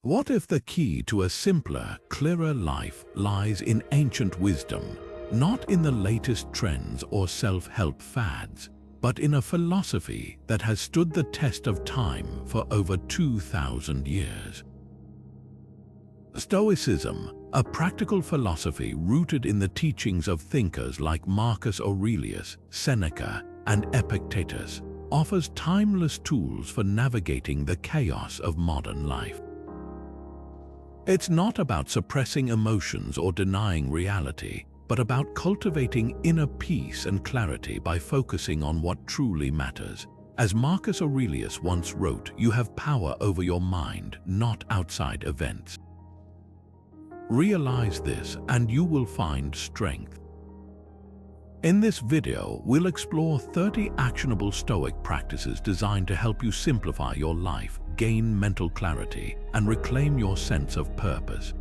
What if the key to a simpler, clearer life lies in ancient wisdom, not in the latest trends or self-help fads, but in a philosophy that has stood the test of time for over 2,000 years? Stoicism, a practical philosophy rooted in the teachings of thinkers like Marcus Aurelius, Seneca, and Epictetus, offers timeless tools for navigating the chaos of modern life. It's not about suppressing emotions or denying reality, but about cultivating inner peace and clarity by focusing on what truly matters. As Marcus Aurelius once wrote, you have power over your mind, not outside events. Realize this and you will find strength. In this video, we'll explore 30 actionable Stoic practices designed to help you simplify your life, gain mental clarity, and reclaim your sense of purpose.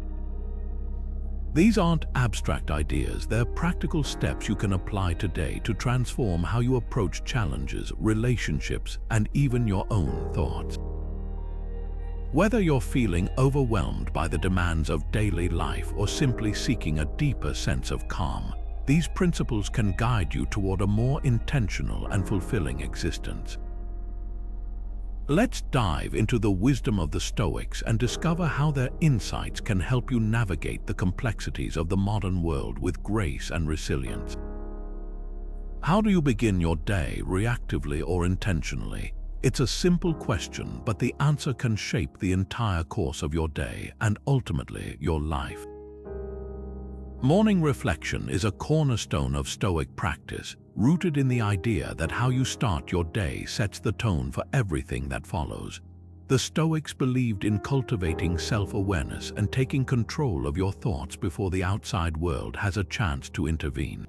These aren't abstract ideas, they're practical steps you can apply today to transform how you approach challenges, relationships, and even your own thoughts. Whether you're feeling overwhelmed by the demands of daily life or simply seeking a deeper sense of calm, these principles can guide you toward a more intentional and fulfilling existence. Let's dive into the wisdom of the Stoics and discover how their insights can help you navigate the complexities of the modern world with grace and resilience. How do you begin your day, reactively or intentionally? It's a simple question, but the answer can shape the entire course of your day and ultimately your life. Morning reflection is a cornerstone of Stoic practice, rooted in the idea that how you start your day sets the tone for everything that follows. The Stoics believed in cultivating self-awareness and taking control of your thoughts before the outside world has a chance to intervene.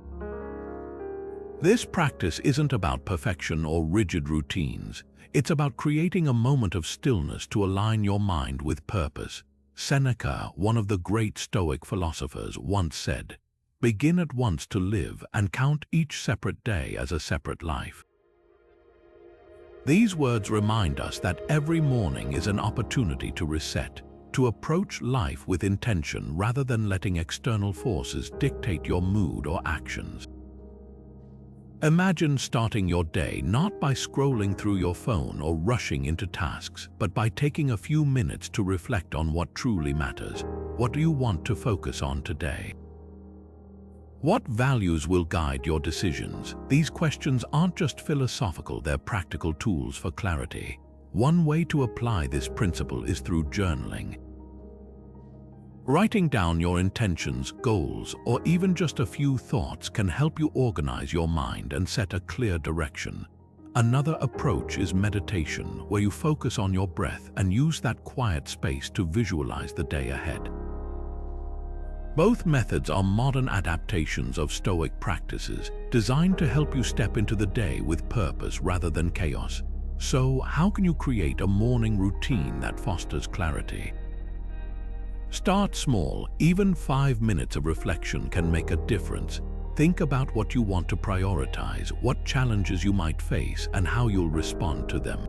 This practice isn't about perfection or rigid routines. It's about creating a moment of stillness to align your mind with purpose. Seneca, one of the great Stoic philosophers, once said, "Begin at once to live and count each separate day as a separate life." These words remind us that every morning is an opportunity to reset, to approach life with intention rather than letting external forces dictate your mood or actions. Imagine starting your day not by scrolling through your phone or rushing into tasks, but by taking a few minutes to reflect on what truly matters. What do you want to focus on today? What values will guide your decisions? These questions aren't just philosophical, they're practical tools for clarity. One way to apply this principle is through journaling. Writing down your intentions, goals, or even just a few thoughts can help you organize your mind and set a clear direction. Another approach is meditation, where you focus on your breath and use that quiet space to visualize the day ahead. Both methods are modern adaptations of Stoic practices, designed to help you step into the day with purpose rather than chaos. So, how can you create a morning routine that fosters clarity? Start small. Even 5 minutes of reflection can make a difference. Think about what you want to prioritize, what challenges you might face, and how you'll respond to them.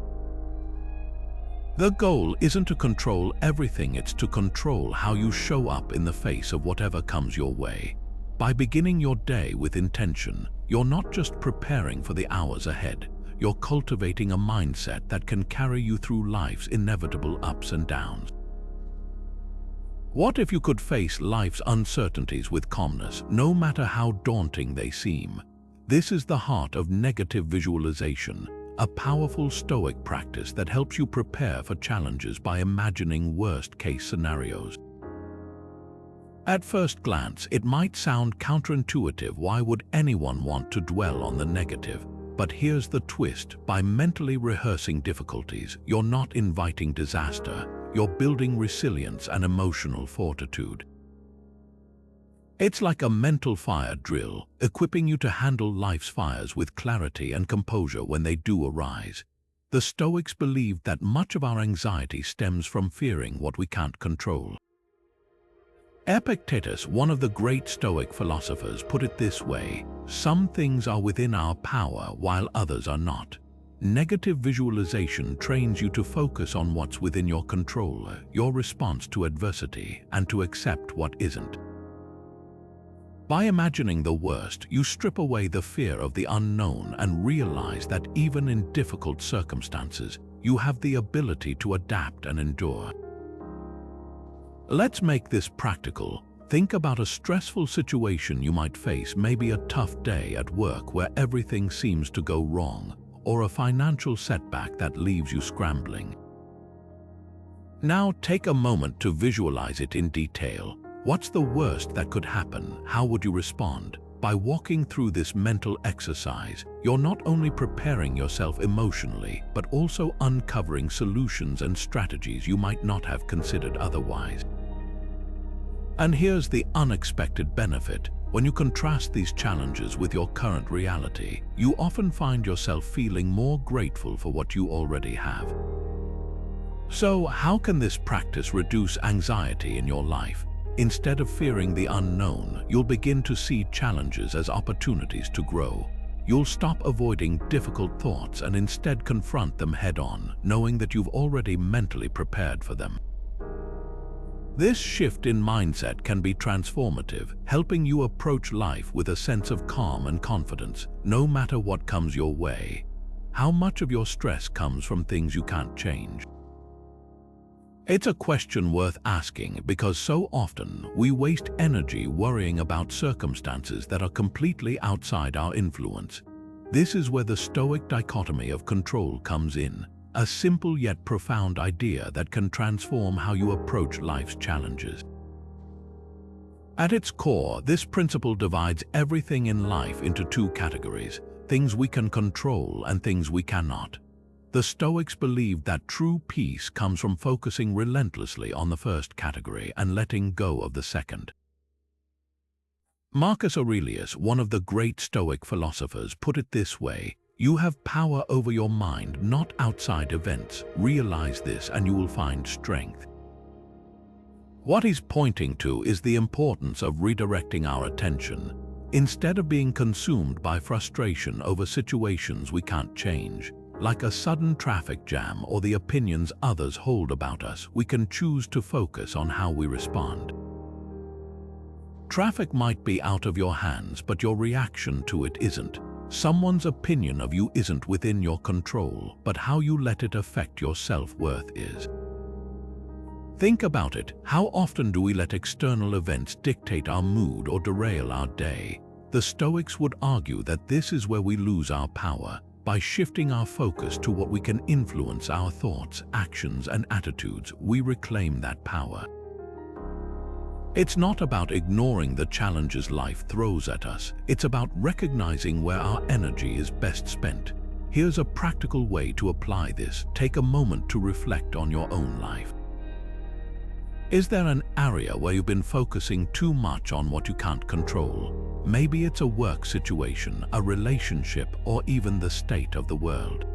The goal isn't to control everything, it's to control how you show up in the face of whatever comes your way. By beginning your day with intention, you're not just preparing for the hours ahead, you're cultivating a mindset that can carry you through life's inevitable ups and downs. What if you could face life's uncertainties with calmness, no matter how daunting they seem? This is the heart of negative visualization, a powerful Stoic practice that helps you prepare for challenges by imagining worst-case scenarios. At first glance, it might sound counterintuitive. Why would anyone want to dwell on the negative? But here's the twist. By mentally rehearsing difficulties, you're not inviting disaster. You're building resilience and emotional fortitude. It's like a mental fire drill, equipping you to handle life's fires with clarity and composure when they do arise. The Stoics believed that much of our anxiety stems from fearing what we can't control. Epictetus, one of the great Stoic philosophers, put it this way: "Some things are within our power while others are not." Negative visualization trains you to focus on what's within your control, your response to adversity, and to accept what isn't. By imagining the worst, you strip away the fear of the unknown and realize that even in difficult circumstances, you have the ability to adapt and endure. Let's make this practical. Think about a stressful situation you might face, maybe a tough day at work where everything seems to go wrong, or a financial setback that leaves you scrambling. Now take a moment to visualize it in detail. What's the worst that could happen? How would you respond? By walking through this mental exercise, you're not only preparing yourself emotionally, but also uncovering solutions and strategies you might not have considered otherwise. And here's the unexpected benefit. When you contrast these challenges with your current reality, you often find yourself feeling more grateful for what you already have. So, how can this practice reduce anxiety in your life? Instead of fearing the unknown, you'll begin to see challenges as opportunities to grow. You'll stop avoiding difficult thoughts and instead confront them head-on, knowing that you've already mentally prepared for them. This shift in mindset can be transformative, helping you approach life with a sense of calm and confidence, no matter what comes your way. How much of your stress comes from things you can't change? It's a question worth asking because so often we waste energy worrying about circumstances that are completely outside our influence. This is where the Stoic dichotomy of control comes in. A simple yet profound idea that can transform how you approach life's challenges. At its core, this principle divides everything in life into two categories: things we can control and things we cannot. The Stoics believed that true peace comes from focusing relentlessly on the first category and letting go of the second. Marcus Aurelius, one of the great Stoic philosophers, put it this way: "You have power over your mind, not outside events. Realize this and you will find strength." What he's pointing to is the importance of redirecting our attention. Instead of being consumed by frustration over situations we can't change, like a sudden traffic jam or the opinions others hold about us, we can choose to focus on how we respond. Traffic might be out of your hands, but your reaction to it isn't. Someone's opinion of you isn't within your control, but how you let it affect your self-worth is. Think about it. How often do we let external events dictate our mood or derail our day? The Stoics would argue that this is where we lose our power. By shifting our focus to what we can influence, our thoughts, actions, and attitudes, we reclaim that power. It's not about ignoring the challenges life throws at us. It's about recognizing where our energy is best spent. Here's a practical way to apply this. Take a moment to reflect on your own life. Is there an area where you've been focusing too much on what you can't control? Maybe it's a work situation, a relationship, or even the state of the world.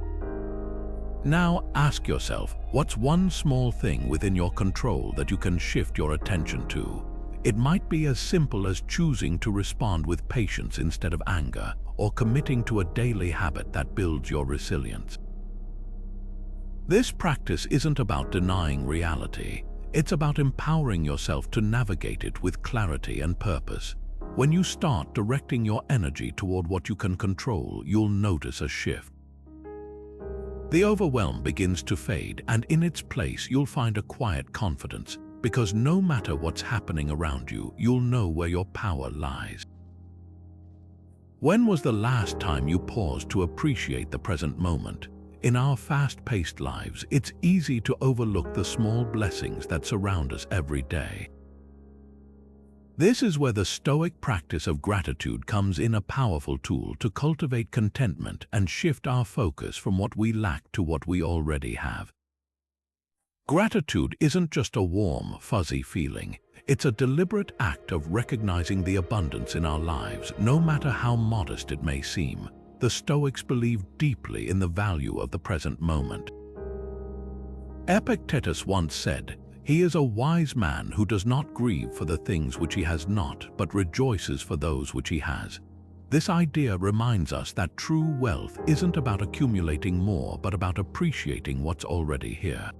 Now ask yourself, what's one small thing within your control that you can shift your attention to? It might be as simple as choosing to respond with patience instead of anger, or committing to a daily habit that builds your resilience. This practice isn't about denying reality. It's about empowering yourself to navigate it with clarity and purpose. When you start directing your energy toward what you can control, you'll notice a shift. The overwhelm begins to fade, and in its place you'll find a quiet confidence, because no matter what's happening around you, you'll know where your power lies. When was the last time you paused to appreciate the present moment? In our fast-paced lives, it's easy to overlook the small blessings that surround us every day. This is where the Stoic practice of gratitude comes in, a powerful tool to cultivate contentment and shift our focus from what we lack to what we already have. Gratitude isn't just a warm, fuzzy feeling. It's a deliberate act of recognizing the abundance in our lives, no matter how modest it may seem. The Stoics believed deeply in the value of the present moment. Epictetus once said, "He is a wise man who does not grieve for the things which he has not, but rejoices for those which he has." This idea reminds us that true wealth isn't about accumulating more, but about appreciating what's already here.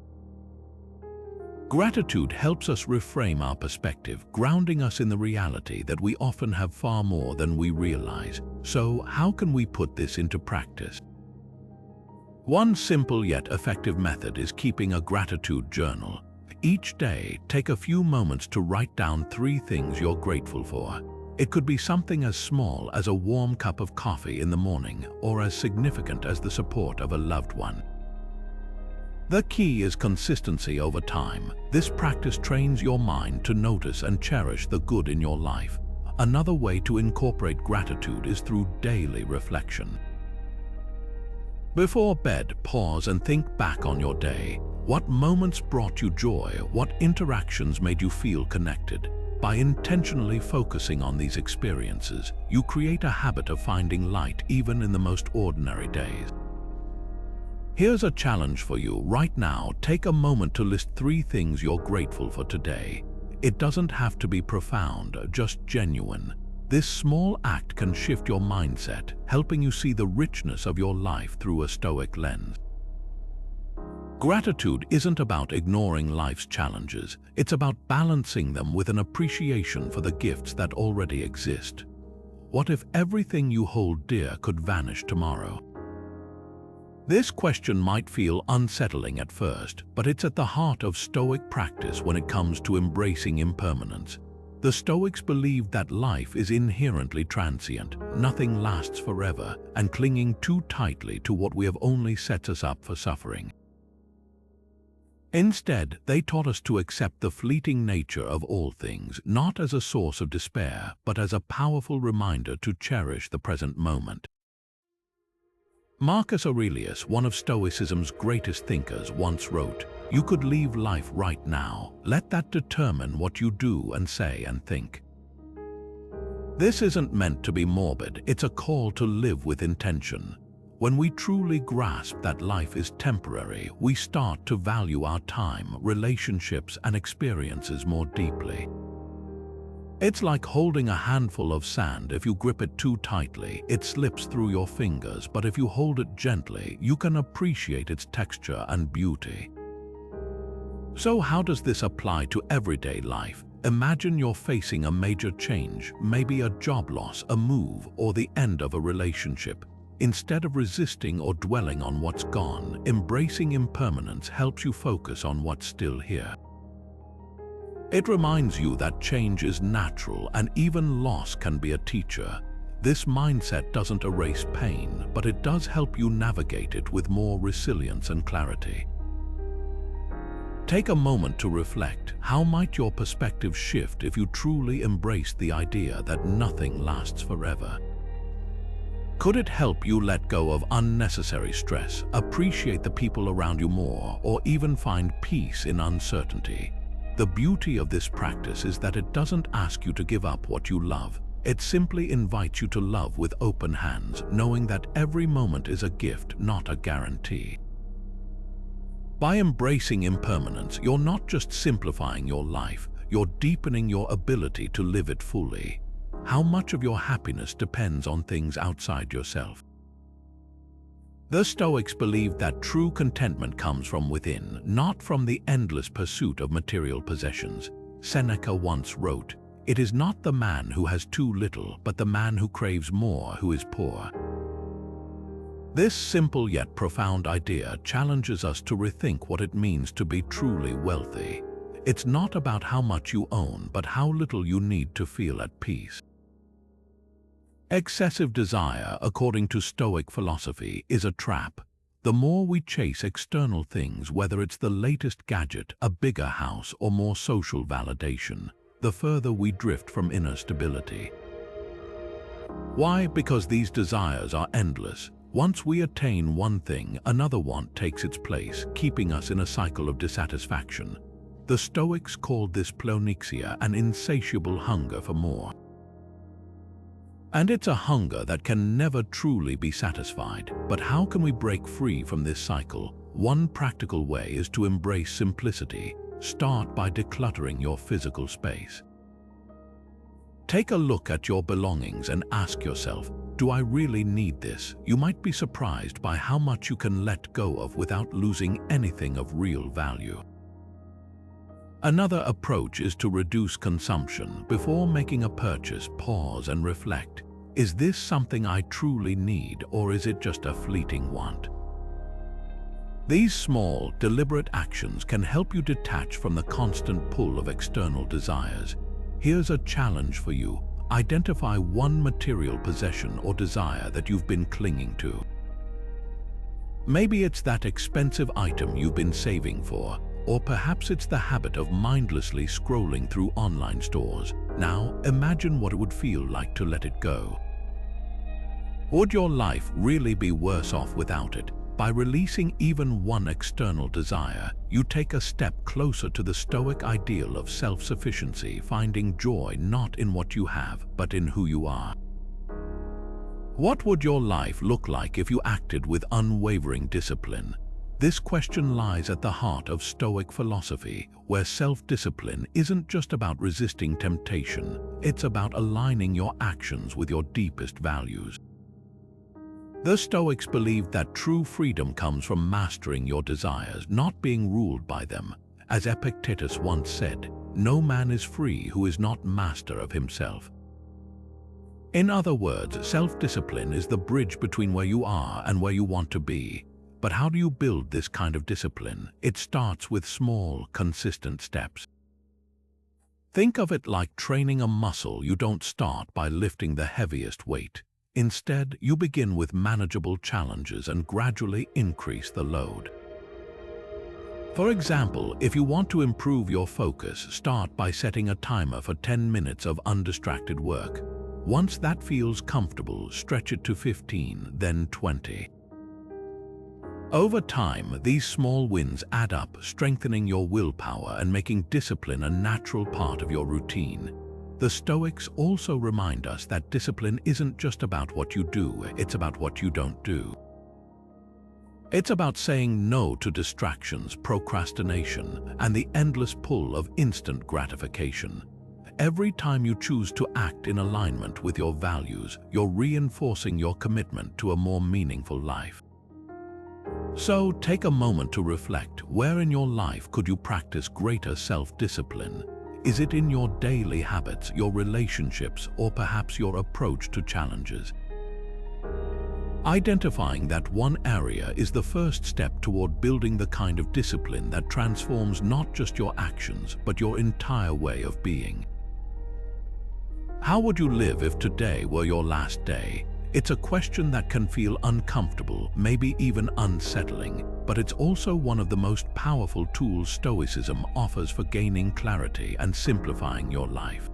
Gratitude helps us reframe our perspective, grounding us in the reality that we often have far more than we realize. So, how can we put this into practice? One simple yet effective method is keeping a gratitude journal. Each day, take a few moments to write down 3 things you're grateful for. It could be something as small as a warm cup of coffee in the morning, or as significant as the support of a loved one. The key is consistency over time. This practice trains your mind to notice and cherish the good in your life. Another way to incorporate gratitude is through daily reflection. Before bed, pause and think back on your day. What moments brought you joy? What interactions made you feel connected? By intentionally focusing on these experiences, you create a habit of finding light even in the most ordinary days. Here's a challenge for you right now. Take a moment to list 3 things you're grateful for today. It doesn't have to be profound, just genuine. This small act can shift your mindset, helping you see the richness of your life through a Stoic lens. Gratitude isn't about ignoring life's challenges. It's about balancing them with an appreciation for the gifts that already exist. What if everything you hold dear could vanish tomorrow? This question might feel unsettling at first, but it's at the heart of Stoic practice when it comes to embracing impermanence. The Stoics believed that life is inherently transient, nothing lasts forever, and clinging too tightly to what we have only sets us up for suffering. Instead, they taught us to accept the fleeting nature of all things, not as a source of despair, but as a powerful reminder to cherish the present moment. Marcus Aurelius, one of Stoicism's greatest thinkers, once wrote, "You could leave life right now. Let that determine what you do and say and think." This isn't meant to be morbid, it's a call to live with intention. When we truly grasp that life is temporary, we start to value our time, relationships, and experiences more deeply. It's like holding a handful of sand. If you grip it too tightly, it slips through your fingers, but if you hold it gently, you can appreciate its texture and beauty. So how does this apply to everyday life? Imagine you're facing a major change, maybe a job loss, a move, or the end of a relationship. Instead of resisting or dwelling on what's gone, embracing impermanence helps you focus on what's still here. It reminds you that change is natural and even loss can be a teacher. This mindset doesn't erase pain, but it does help you navigate it with more resilience and clarity. Take a moment to reflect. How might your perspective shift if you truly embraced the idea that nothing lasts forever? Could it help you let go of unnecessary stress, appreciate the people around you more, or even find peace in uncertainty? The beauty of this practice is that it doesn't ask you to give up what you love. It simply invites you to love with open hands, knowing that every moment is a gift, not a guarantee. By embracing impermanence, you're not just simplifying your life, you're deepening your ability to live it fully. How much of your happiness depends on things outside yourself? The Stoics believed that true contentment comes from within, not from the endless pursuit of material possessions. Seneca once wrote, "It is not the man who has too little, but the man who craves more who is poor." This simple yet profound idea challenges us to rethink what it means to be truly wealthy. It's not about how much you own, but how little you need to feel at peace. Excessive desire, according to Stoic philosophy, is a trap. The more we chase external things, whether it's the latest gadget, a bigger house, or more social validation, the further we drift from inner stability. Why? Because these desires are endless. Once we attain one thing, another want takes its place, keeping us in a cycle of dissatisfaction. The Stoics called this pleonexia, an insatiable hunger for more. And it's a hunger that can never truly be satisfied. But how can we break free from this cycle? One practical way is to embrace simplicity. Start by decluttering your physical space. Take a look at your belongings and ask yourself, do I really need this? You might be surprised by how much you can let go of without losing anything of real value. Another approach is to reduce consumption. Before making a purchase, pause and reflect. Is this something I truly need, or is it just a fleeting want? These small, deliberate actions can help you detach from the constant pull of external desires. Here's a challenge for you. Identify one material possession or desire that you've been clinging to. Maybe it's that expensive item you've been saving for, or perhaps it's the habit of mindlessly scrolling through online stores. Now, imagine what it would feel like to let it go. Would your life really be worse off without it? By releasing even one external desire, you take a step closer to the Stoic ideal of self-sufficiency, finding joy not in what you have, but in who you are. What would your life look like if you acted with unwavering discipline? This question lies at the heart of Stoic philosophy, where self-discipline isn't just about resisting temptation, it's about aligning your actions with your deepest values. The Stoics believed that true freedom comes from mastering your desires, not being ruled by them. As Epictetus once said, no man is free who is not master of himself. In other words, self-discipline is the bridge between where you are and where you want to be. But how do you build this kind of discipline? It starts with small, consistent steps. Think of it like training a muscle. You don't start by lifting the heaviest weight. Instead, you begin with manageable challenges and gradually increase the load. For example, if you want to improve your focus, start by setting a timer for 10 minutes of undistracted work. Once that feels comfortable, stretch it to 15, then 20. Over time, these small wins add up, strengthening your willpower and making discipline a natural part of your routine. The Stoics also remind us that discipline isn't just about what you do, it's about what you don't do. It's about saying no to distractions, procrastination, and the endless pull of instant gratification. Every time you choose to act in alignment with your values, you're reinforcing your commitment to a more meaningful life. So, take a moment to reflect. Where in your life could you practice greater self-discipline? Is it in your daily habits, your relationships, or perhaps your approach to challenges? Identifying that one area is the first step toward building the kind of discipline that transforms not just your actions, but your entire way of being. How would you live if today were your last day? It's a question that can feel uncomfortable, maybe even unsettling, but it's also one of the most powerful tools Stoicism offers for gaining clarity and simplifying your life.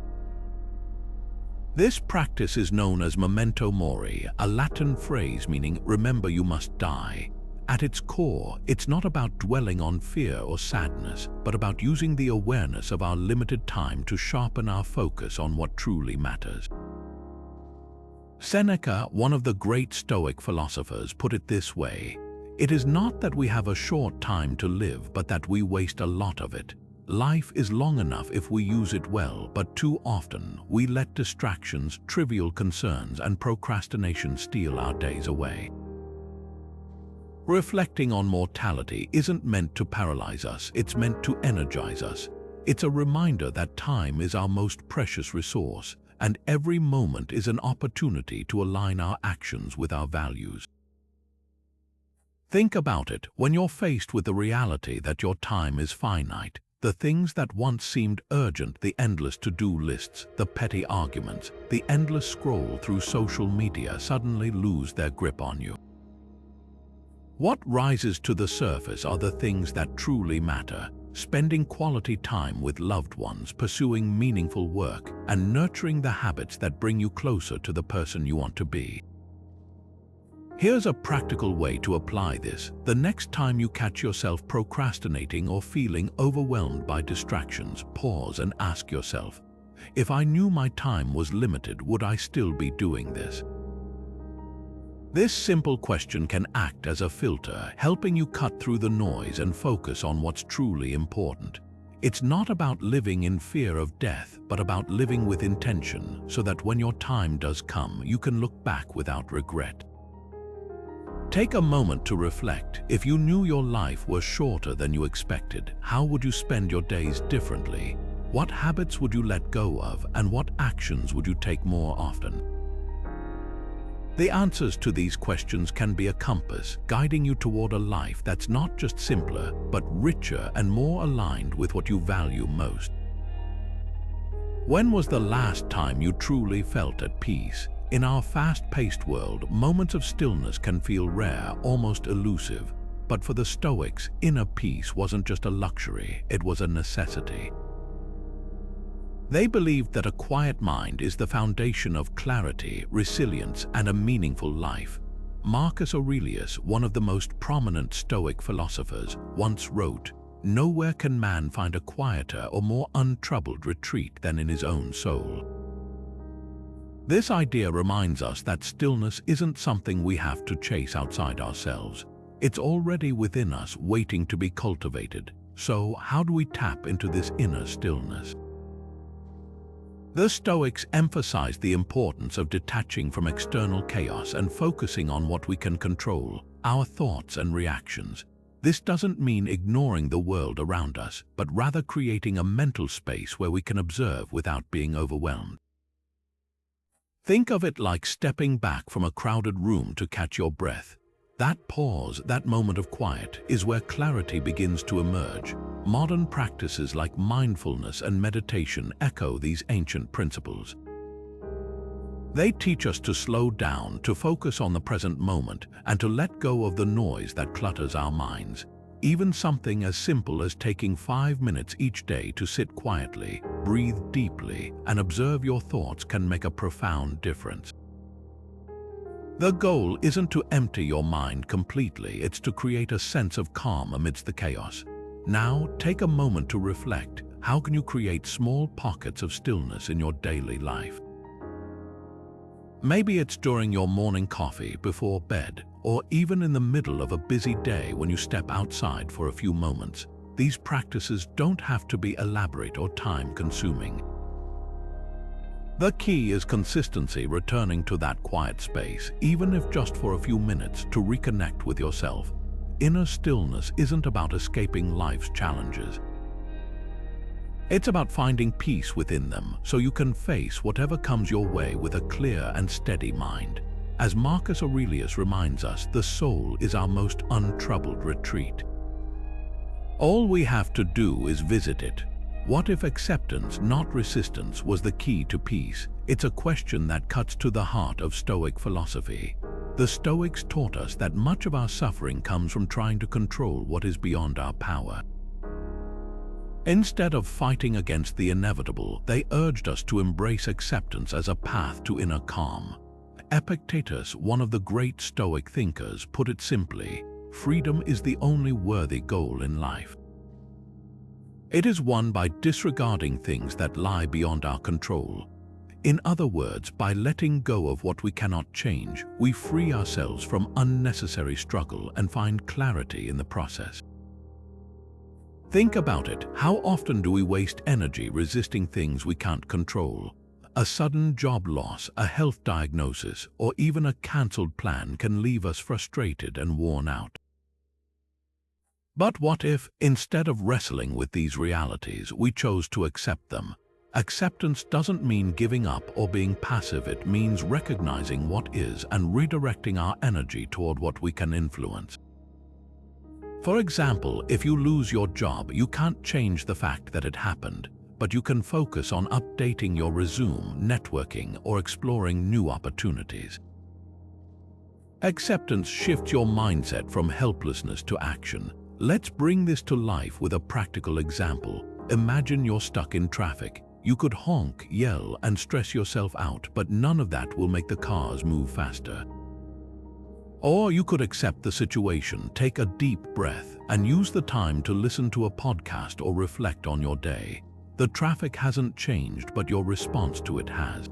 This practice is known as Memento Mori, a Latin phrase meaning "remember you must die." At its core, it's not about dwelling on fear or sadness, but about using the awareness of our limited time to sharpen our focus on what truly matters. Seneca, one of the great Stoic philosophers, put it this way: "It is not that we have a short time to live, but that we waste a lot of it. Life is long enough if we use it well, but too often we let distractions, trivial concerns, and procrastination steal our days away." Reflecting on mortality isn't meant to paralyze us, it's meant to energize us. It's a reminder that time is our most precious resource, and every moment is an opportunity to align our actions with our values. Think about it. When you're faced with the reality that your time is finite, the things that once seemed urgent, the endless to-do lists, the petty arguments, the endless scroll through social media, suddenly lose their grip on you. What rises to the surface are the things that truly matter: spending quality time with loved ones, pursuing meaningful work, and nurturing the habits that bring you closer to the person you want to be. Here's a practical way to apply this. The next time you catch yourself procrastinating or feeling overwhelmed by distractions, pause and ask yourself, if I knew my time was limited, would I still be doing this? This simple question can act as a filter, helping you cut through the noise and focus on what's truly important. It's not about living in fear of death, but about living with intention, so that when your time does come, you can look back without regret. Take a moment to reflect. If you knew your life was shorter than you expected, how would you spend your days differently? What habits would you let go of, and what actions would you take more often? The answers to these questions can be a compass, guiding you toward a life that's not just simpler, but richer and more aligned with what you value most. When was the last time you truly felt at peace? In our fast-paced world, moments of stillness can feel rare, almost elusive. But for the Stoics, inner peace wasn't just a luxury, it was a necessity. They believed that a quiet mind is the foundation of clarity, resilience, and a meaningful life. Marcus Aurelius, one of the most prominent Stoic philosophers, once wrote, "Nowhere can man find a quieter or more untroubled retreat than in his own soul." This idea reminds us that stillness isn't something we have to chase outside ourselves. It's already within us, waiting to be cultivated. So, how do we tap into this inner stillness? The Stoics emphasized the importance of detaching from external chaos and focusing on what we can control, our thoughts and reactions. This doesn't mean ignoring the world around us, but rather creating a mental space where we can observe without being overwhelmed. Think of it like stepping back from a crowded room to catch your breath. That pause, that moment of quiet, is where clarity begins to emerge. Modern practices like mindfulness and meditation echo these ancient principles. They teach us to slow down, to focus on the present moment, and to let go of the noise that clutters our minds. Even something as simple as taking 5 minutes each day to sit quietly, breathe deeply, and observe your thoughts can make a profound difference. The goal isn't to empty your mind completely, it's to create a sense of calm amidst the chaos. Now, take a moment to reflect. How can you create small pockets of stillness in your daily life? Maybe it's during your morning coffee, before bed, or even in the middle of a busy day when you step outside for a few moments. These practices don't have to be elaborate or time-consuming. The key is consistency, returning to that quiet space, even if just for a few minutes, to reconnect with yourself. Inner stillness isn't about escaping life's challenges. It's about finding peace within them, so you can face whatever comes your way with a clear and steady mind. As Marcus Aurelius reminds us, the soul is our most untroubled retreat. All we have to do is visit it. What if acceptance, not resistance, was the key to peace? It's a question that cuts to the heart of Stoic philosophy. The Stoics taught us that much of our suffering comes from trying to control what is beyond our power. Instead of fighting against the inevitable, they urged us to embrace acceptance as a path to inner calm. Epictetus, one of the great Stoic thinkers, put it simply, freedom is the only worthy goal in life. It is won by disregarding things that lie beyond our control. In other words, by letting go of what we cannot change, we free ourselves from unnecessary struggle and find clarity in the process. Think about it. How often do we waste energy resisting things we can't control? A sudden job loss, a health diagnosis, or even a cancelled plan can leave us frustrated and worn out. But what if, instead of wrestling with these realities, we chose to accept them? Acceptance doesn't mean giving up or being passive. It means recognizing what is and redirecting our energy toward what we can influence. For example, if you lose your job, you can't change the fact that it happened, but you can focus on updating your resume, networking, or exploring new opportunities. Acceptance shifts your mindset from helplessness to action. Let's bring this to life with a practical example. Imagine you're stuck in traffic. You could honk, yell, and stress yourself out, but none of that will make the cars move faster. Or you could accept the situation, take a deep breath, and use the time to listen to a podcast or reflect on your day. The traffic hasn't changed, but your response to it has.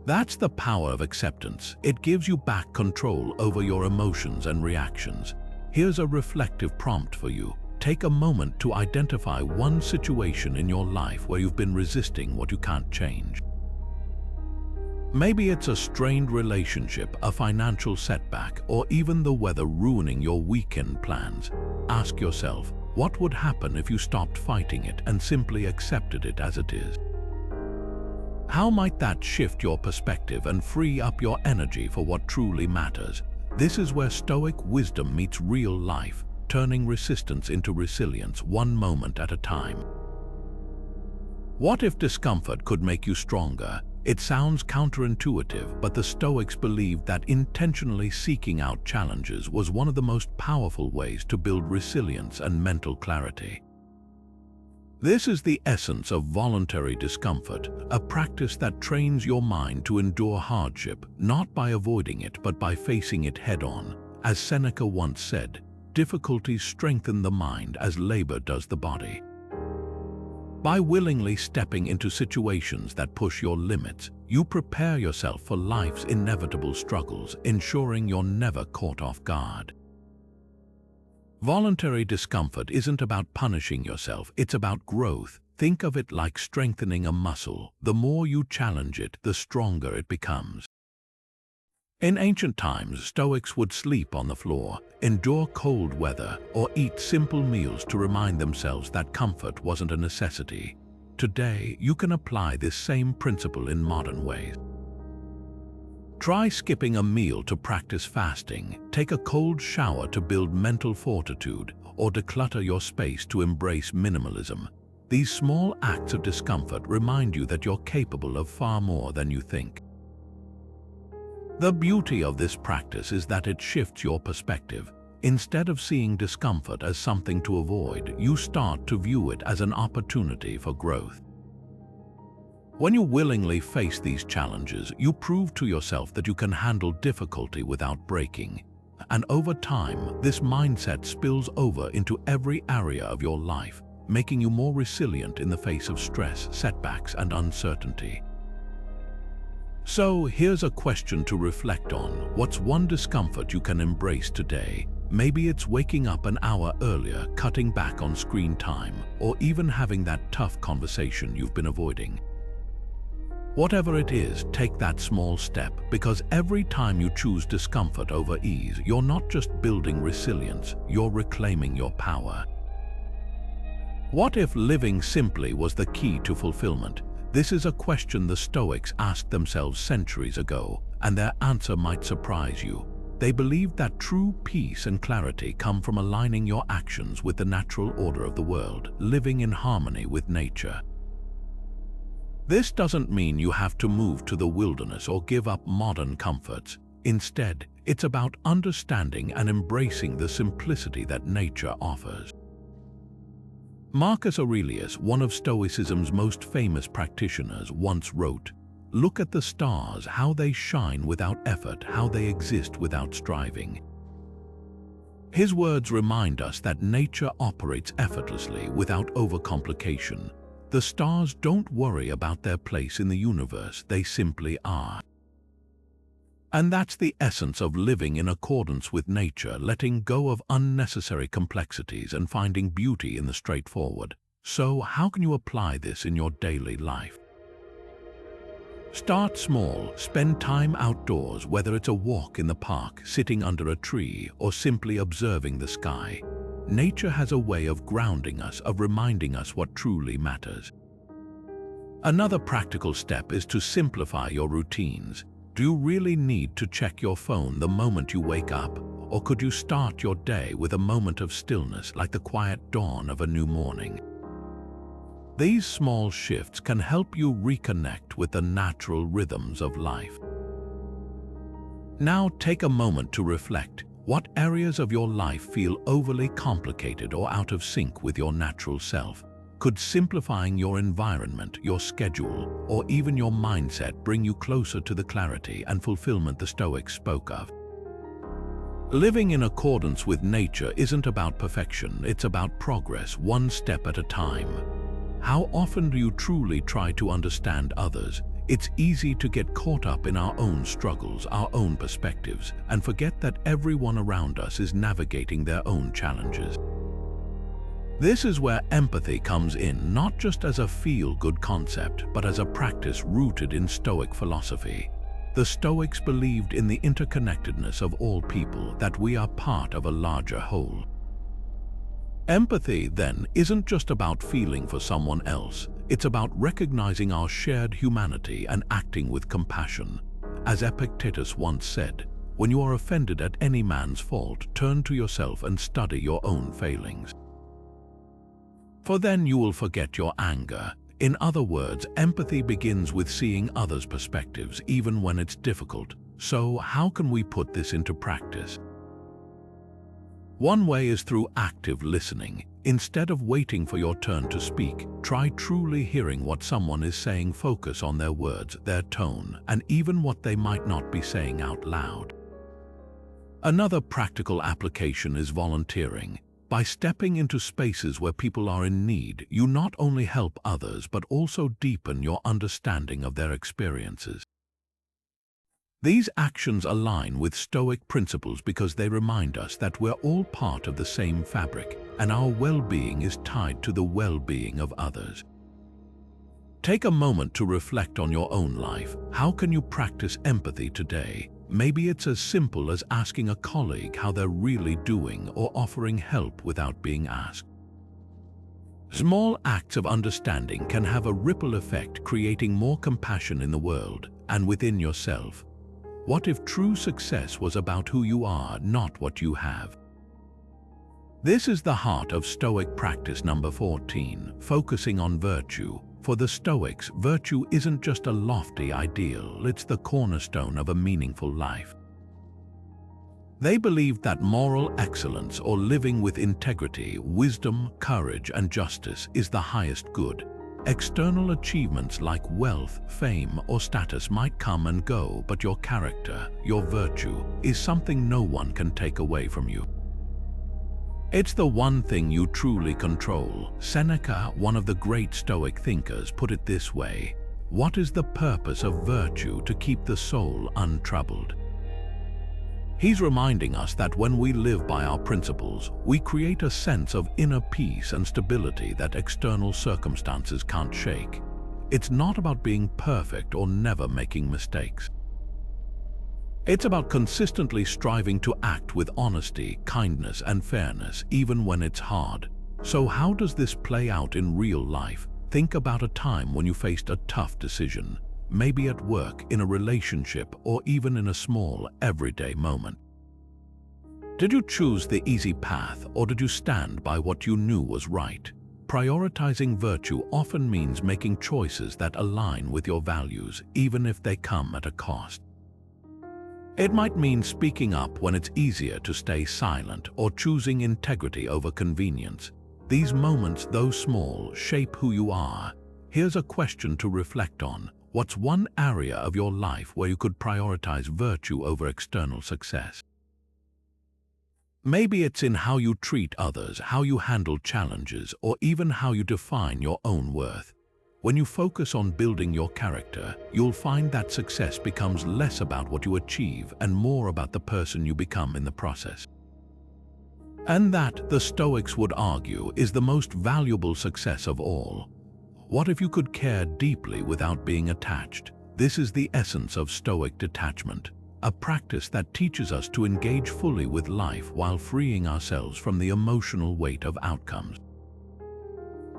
That's the power of acceptance. It gives you back control over your emotions and reactions. Here's a reflective prompt for you. take a moment to identify one situation in your life where you've been resisting what you can't change. Maybe it's a strained relationship, a financial setback, or even the weather ruining your weekend plans. Ask yourself, what would happen if you stopped fighting it and simply accepted it as it is? How might that shift your perspective and free up your energy for what truly matters? This is where Stoic wisdom meets real life, turning resistance into resilience one moment at a time. What if discomfort could make you stronger? It sounds counterintuitive, but the Stoics believed that intentionally seeking out challenges was one of the most powerful ways to build resilience and mental clarity. This is the essence of voluntary discomfort, a practice that trains your mind to endure hardship, not by avoiding it, but by facing it head-on. As Seneca once said, difficulties strengthen the mind as labor does the body. By willingly stepping into situations that push your limits, you prepare yourself for life's inevitable struggles, ensuring you're never caught off guard. Voluntary discomfort isn't about punishing yourself, it's about growth. Think of it like strengthening a muscle. The more you challenge it, the stronger it becomes. In ancient times, Stoics would sleep on the floor, endure cold weather, or eat simple meals to remind themselves that comfort wasn't a necessity. Today, you can apply this same principle in modern ways. Try skipping a meal to practice fasting, take a cold shower to build mental fortitude, or declutter your space to embrace minimalism. These small acts of discomfort remind you that you're capable of far more than you think. The beauty of this practice is that it shifts your perspective. Instead of seeing discomfort as something to avoid, you start to view it as an opportunity for growth. When you willingly face these challenges, you prove to yourself that you can handle difficulty without breaking. And over time, this mindset spills over into every area of your life, making you more resilient in the face of stress, setbacks, and uncertainty. So here's a question to reflect on. What's one discomfort you can embrace today? Maybe it's waking up an hour earlier, cutting back on screen time, or even having that tough conversation you've been avoiding. Whatever it is, take that small step, because every time you choose discomfort over ease, you're not just building resilience, you're reclaiming your power. What if living simply was the key to fulfillment? This is a question the Stoics asked themselves centuries ago, and their answer might surprise you. They believed that true peace and clarity come from aligning your actions with the natural order of the world, living in harmony with nature. This doesn't mean you have to move to the wilderness or give up modern comforts. Instead, it's about understanding and embracing the simplicity that nature offers. Marcus Aurelius, one of Stoicism's most famous practitioners, once wrote, "Look at the stars, how they shine without effort, how they exist without striving." His words remind us that nature operates effortlessly without overcomplication. The stars don't worry about their place in the universe, they simply are. And that's the essence of living in accordance with nature, letting go of unnecessary complexities and finding beauty in the straightforward. So, how can you apply this in your daily life? Start small. Spend time outdoors, whether it's a walk in the park, sitting under a tree, or simply observing the sky. Nature has a way of grounding us, of reminding us what truly matters. Another practical step is to simplify your routines. Do you really need to check your phone the moment you wake up? Or could you start your day with a moment of stillness, like the quiet dawn of a new morning? These small shifts can help you reconnect with the natural rhythms of life. Now take a moment to reflect. What areas of your life feel overly complicated or out of sync with your natural self? Could simplifying your environment, your schedule, or even your mindset bring you closer to the clarity and fulfillment the Stoics spoke of? Living in accordance with nature isn't about perfection, it's about progress, one step at a time. How often do you truly try to understand others? It's easy to get caught up in our own struggles, our own perspectives, and forget that everyone around us is navigating their own challenges. This is where empathy comes in, not just as a feel-good concept, but as a practice rooted in Stoic philosophy. The Stoics believed in the interconnectedness of all people, that we are part of a larger whole. Empathy, then, isn't just about feeling for someone else. It's about recognizing our shared humanity and acting with compassion. As Epictetus once said, "When you are offended at any man's fault, turn to yourself and study your own failings. For then you will forget your anger." In other words, empathy begins with seeing others' perspectives, even when it's difficult. So, how can we put this into practice? One way is through active listening. Instead of waiting for your turn to speak, try truly hearing what someone is saying. Focus on their words, their tone, and even what they might not be saying out loud. Another practical application is volunteering. By stepping into spaces where people are in need, you not only help others but also deepen your understanding of their experiences. These actions align with Stoic principles because they remind us that we're all part of the same fabric, and our well-being is tied to the well-being of others. Take a moment to reflect on your own life. How can you practice empathy today? Maybe it's as simple as asking a colleague how they're really doing or offering help without being asked. Small acts of understanding can have a ripple effect, creating more compassion in the world and within yourself. What if true success was about who you are, not what you have? This is the heart of Stoic practice number 14, focusing on virtue. For the Stoics, virtue isn't just a lofty ideal, it's the cornerstone of a meaningful life. They believed that moral excellence, or living with integrity, wisdom, courage, and justice, is the highest good. External achievements like wealth, fame, or status might come and go, but your character, your virtue, is something no one can take away from you. It's the one thing you truly control. Seneca, one of the great Stoic thinkers, put it this way: "What is the purpose of virtue? To keep the soul untroubled." He's reminding us that when we live by our principles, we create a sense of inner peace and stability that external circumstances can't shake. It's not about being perfect or never making mistakes. It's about consistently striving to act with honesty, kindness, and fairness, even when it's hard. So how does this play out in real life? Think about a time when you faced a tough decision, maybe at work, in a relationship, or even in a small, everyday moment. Did you choose the easy path, or did you stand by what you knew was right? Prioritizing virtue often means making choices that align with your values, even if they come at a cost. It might mean speaking up when it's easier to stay silent, or choosing integrity over convenience. These moments, though small, shape who you are. Here's a question to reflect on. What's one area of your life where you could prioritize virtue over external success? Maybe it's in how you treat others, how you handle challenges, or even how you define your own worth. When you focus on building your character, you'll find that success becomes less about what you achieve and more about the person you become in the process. And that, the Stoics would argue, is the most valuable success of all. What if you could care deeply without being attached? This is the essence of Stoic detachment, a practice that teaches us to engage fully with life while freeing ourselves from the emotional weight of outcomes.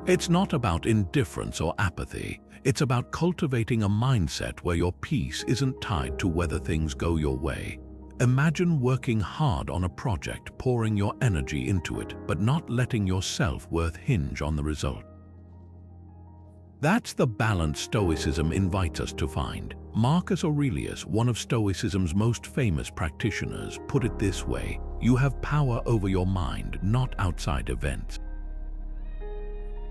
It's not about indifference or apathy. It's about cultivating a mindset where your peace isn't tied to whether things go your way. Imagine working hard on a project, pouring your energy into it, but not letting your self-worth hinge on the result. That's the balance Stoicism invites us to find. Marcus Aurelius, one of Stoicism's most famous practitioners, put it this way: "You have power over your mind, not outside events."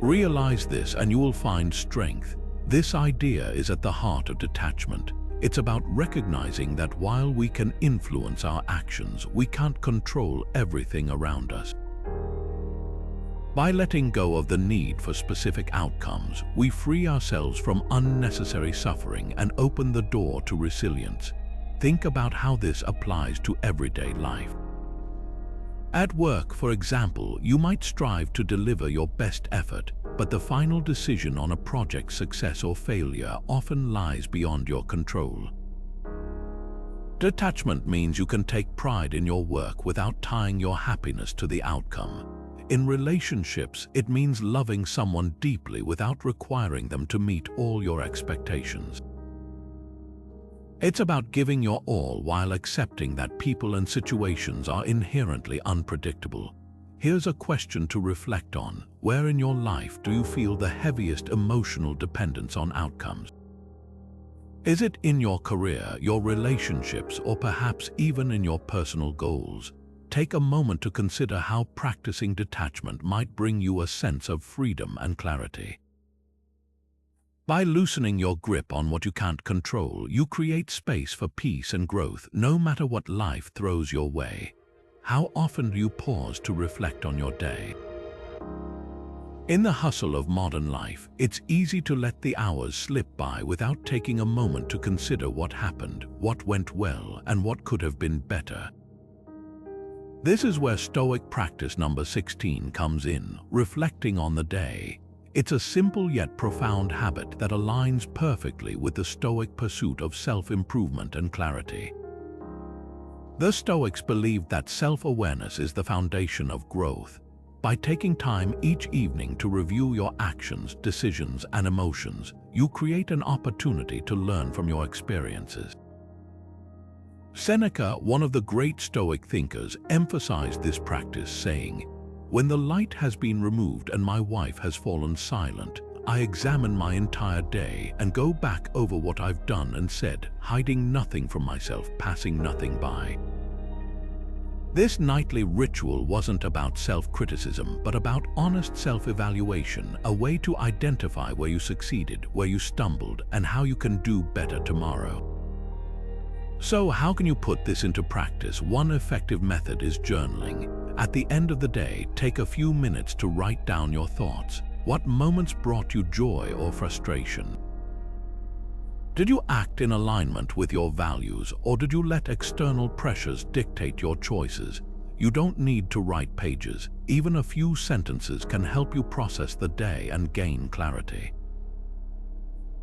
Realize this and you will find strength. This idea is at the heart of detachment. It's about recognizing that while we can influence our actions, we can't control everything around us. By letting go of the need for specific outcomes, we free ourselves from unnecessary suffering and open the door to resilience. Think about how this applies to everyday life. At work, for example, you might strive to deliver your best effort, but the final decision on a project's success or failure often lies beyond your control. Detachment means you can take pride in your work without tying your happiness to the outcome. In relationships, it means loving someone deeply without requiring them to meet all your expectations. It's about giving your all while accepting that people and situations are inherently unpredictable. Here's a question to reflect on. Where in your life do you feel the heaviest emotional dependence on outcomes? Is it in your career, your relationships, or perhaps even in your personal goals? Take a moment to consider how practicing detachment might bring you a sense of freedom and clarity. By loosening your grip on what you can't control, you create space for peace and growth, no matter what life throws your way. How often do you pause to reflect on your day? In the hustle of modern life, it's easy to let the hours slip by without taking a moment to consider what happened, what went well, and what could have been better. This is where Stoic practice number 16 comes in, reflecting on the day. It's a simple yet profound habit that aligns perfectly with the Stoic pursuit of self-improvement and clarity. The Stoics believed that self-awareness is the foundation of growth. By taking time each evening to review your actions, decisions, and emotions, you create an opportunity to learn from your experiences. Seneca, one of the great Stoic thinkers, emphasized this practice, saying, "When the light has been removed and my wife has fallen silent, I examine my entire day and go back over what I've done and said, hiding nothing from myself, passing nothing by." This nightly ritual wasn't about self-criticism, but about honest self-evaluation, a way to identify where you succeeded, where you stumbled, and how you can do better tomorrow. So how can you put this into practice? One effective method is journaling. At the end of the day, take a few minutes to write down your thoughts. What moments brought you joy or frustration? Did you act in alignment with your values, or did you let external pressures dictate your choices? You don't need to write pages. Even a few sentences can help you process the day and gain clarity.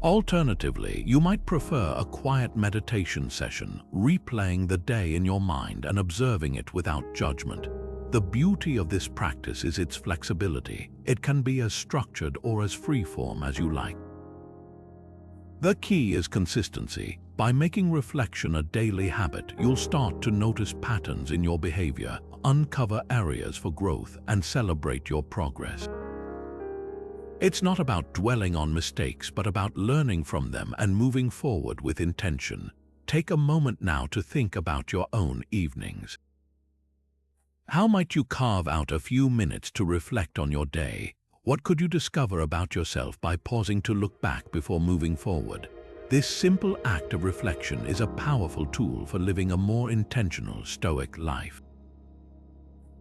Alternatively, you might prefer a quiet meditation session, replaying the day in your mind and observing it without judgment. The beauty of this practice is its flexibility. It can be as structured or as free-form as you like. The key is consistency. By making reflection a daily habit, you'll start to notice patterns in your behavior, uncover areas for growth, and celebrate your progress. It's not about dwelling on mistakes, but about learning from them and moving forward with intention. Take a moment now to think about your own evenings. How might you carve out a few minutes to reflect on your day? What could you discover about yourself by pausing to look back before moving forward? This simple act of reflection is a powerful tool for living a more intentional Stoic life.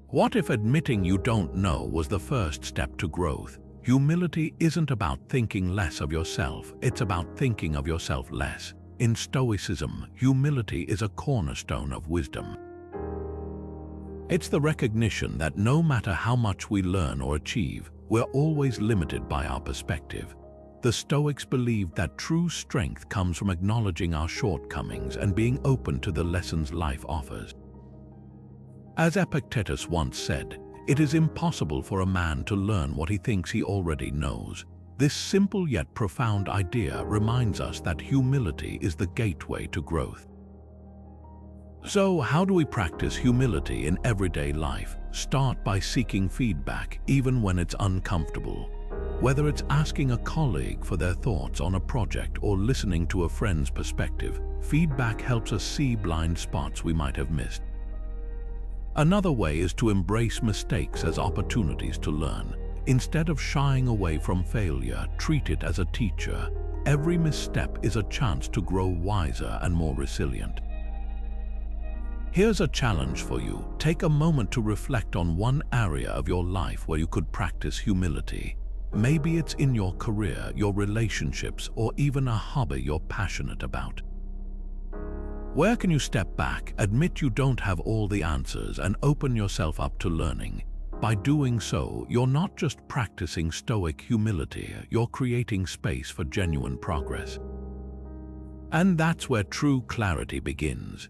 What if admitting you don't know was the first step to growth? Humility isn't about thinking less of yourself, it's about thinking of yourself less. In Stoicism, humility is a cornerstone of wisdom. It's the recognition that no matter how much we learn or achieve, we're always limited by our perspective. The Stoics believed that true strength comes from acknowledging our shortcomings and being open to the lessons life offers. As Epictetus once said, "It is impossible for a man to learn what he thinks he already knows." This simple yet profound idea reminds us that humility is the gateway to growth. So, how do we practice humility in everyday life? Start by seeking feedback, even when it's uncomfortable. Whether it's asking a colleague for their thoughts on a project or listening to a friend's perspective, feedback helps us see blind spots we might have missed. Another way is to embrace mistakes as opportunities to learn. Instead of shying away from failure, treat it as a teacher. Every misstep is a chance to grow wiser and more resilient. Here's a challenge for you. Take a moment to reflect on one area of your life where you could practice humility. Maybe it's in your career, your relationships, or even a hobby you're passionate about. Where can you step back, admit you don't have all the answers, and open yourself up to learning? By doing so, you're not just practicing Stoic humility, you're creating space for genuine progress. And that's where true clarity begins.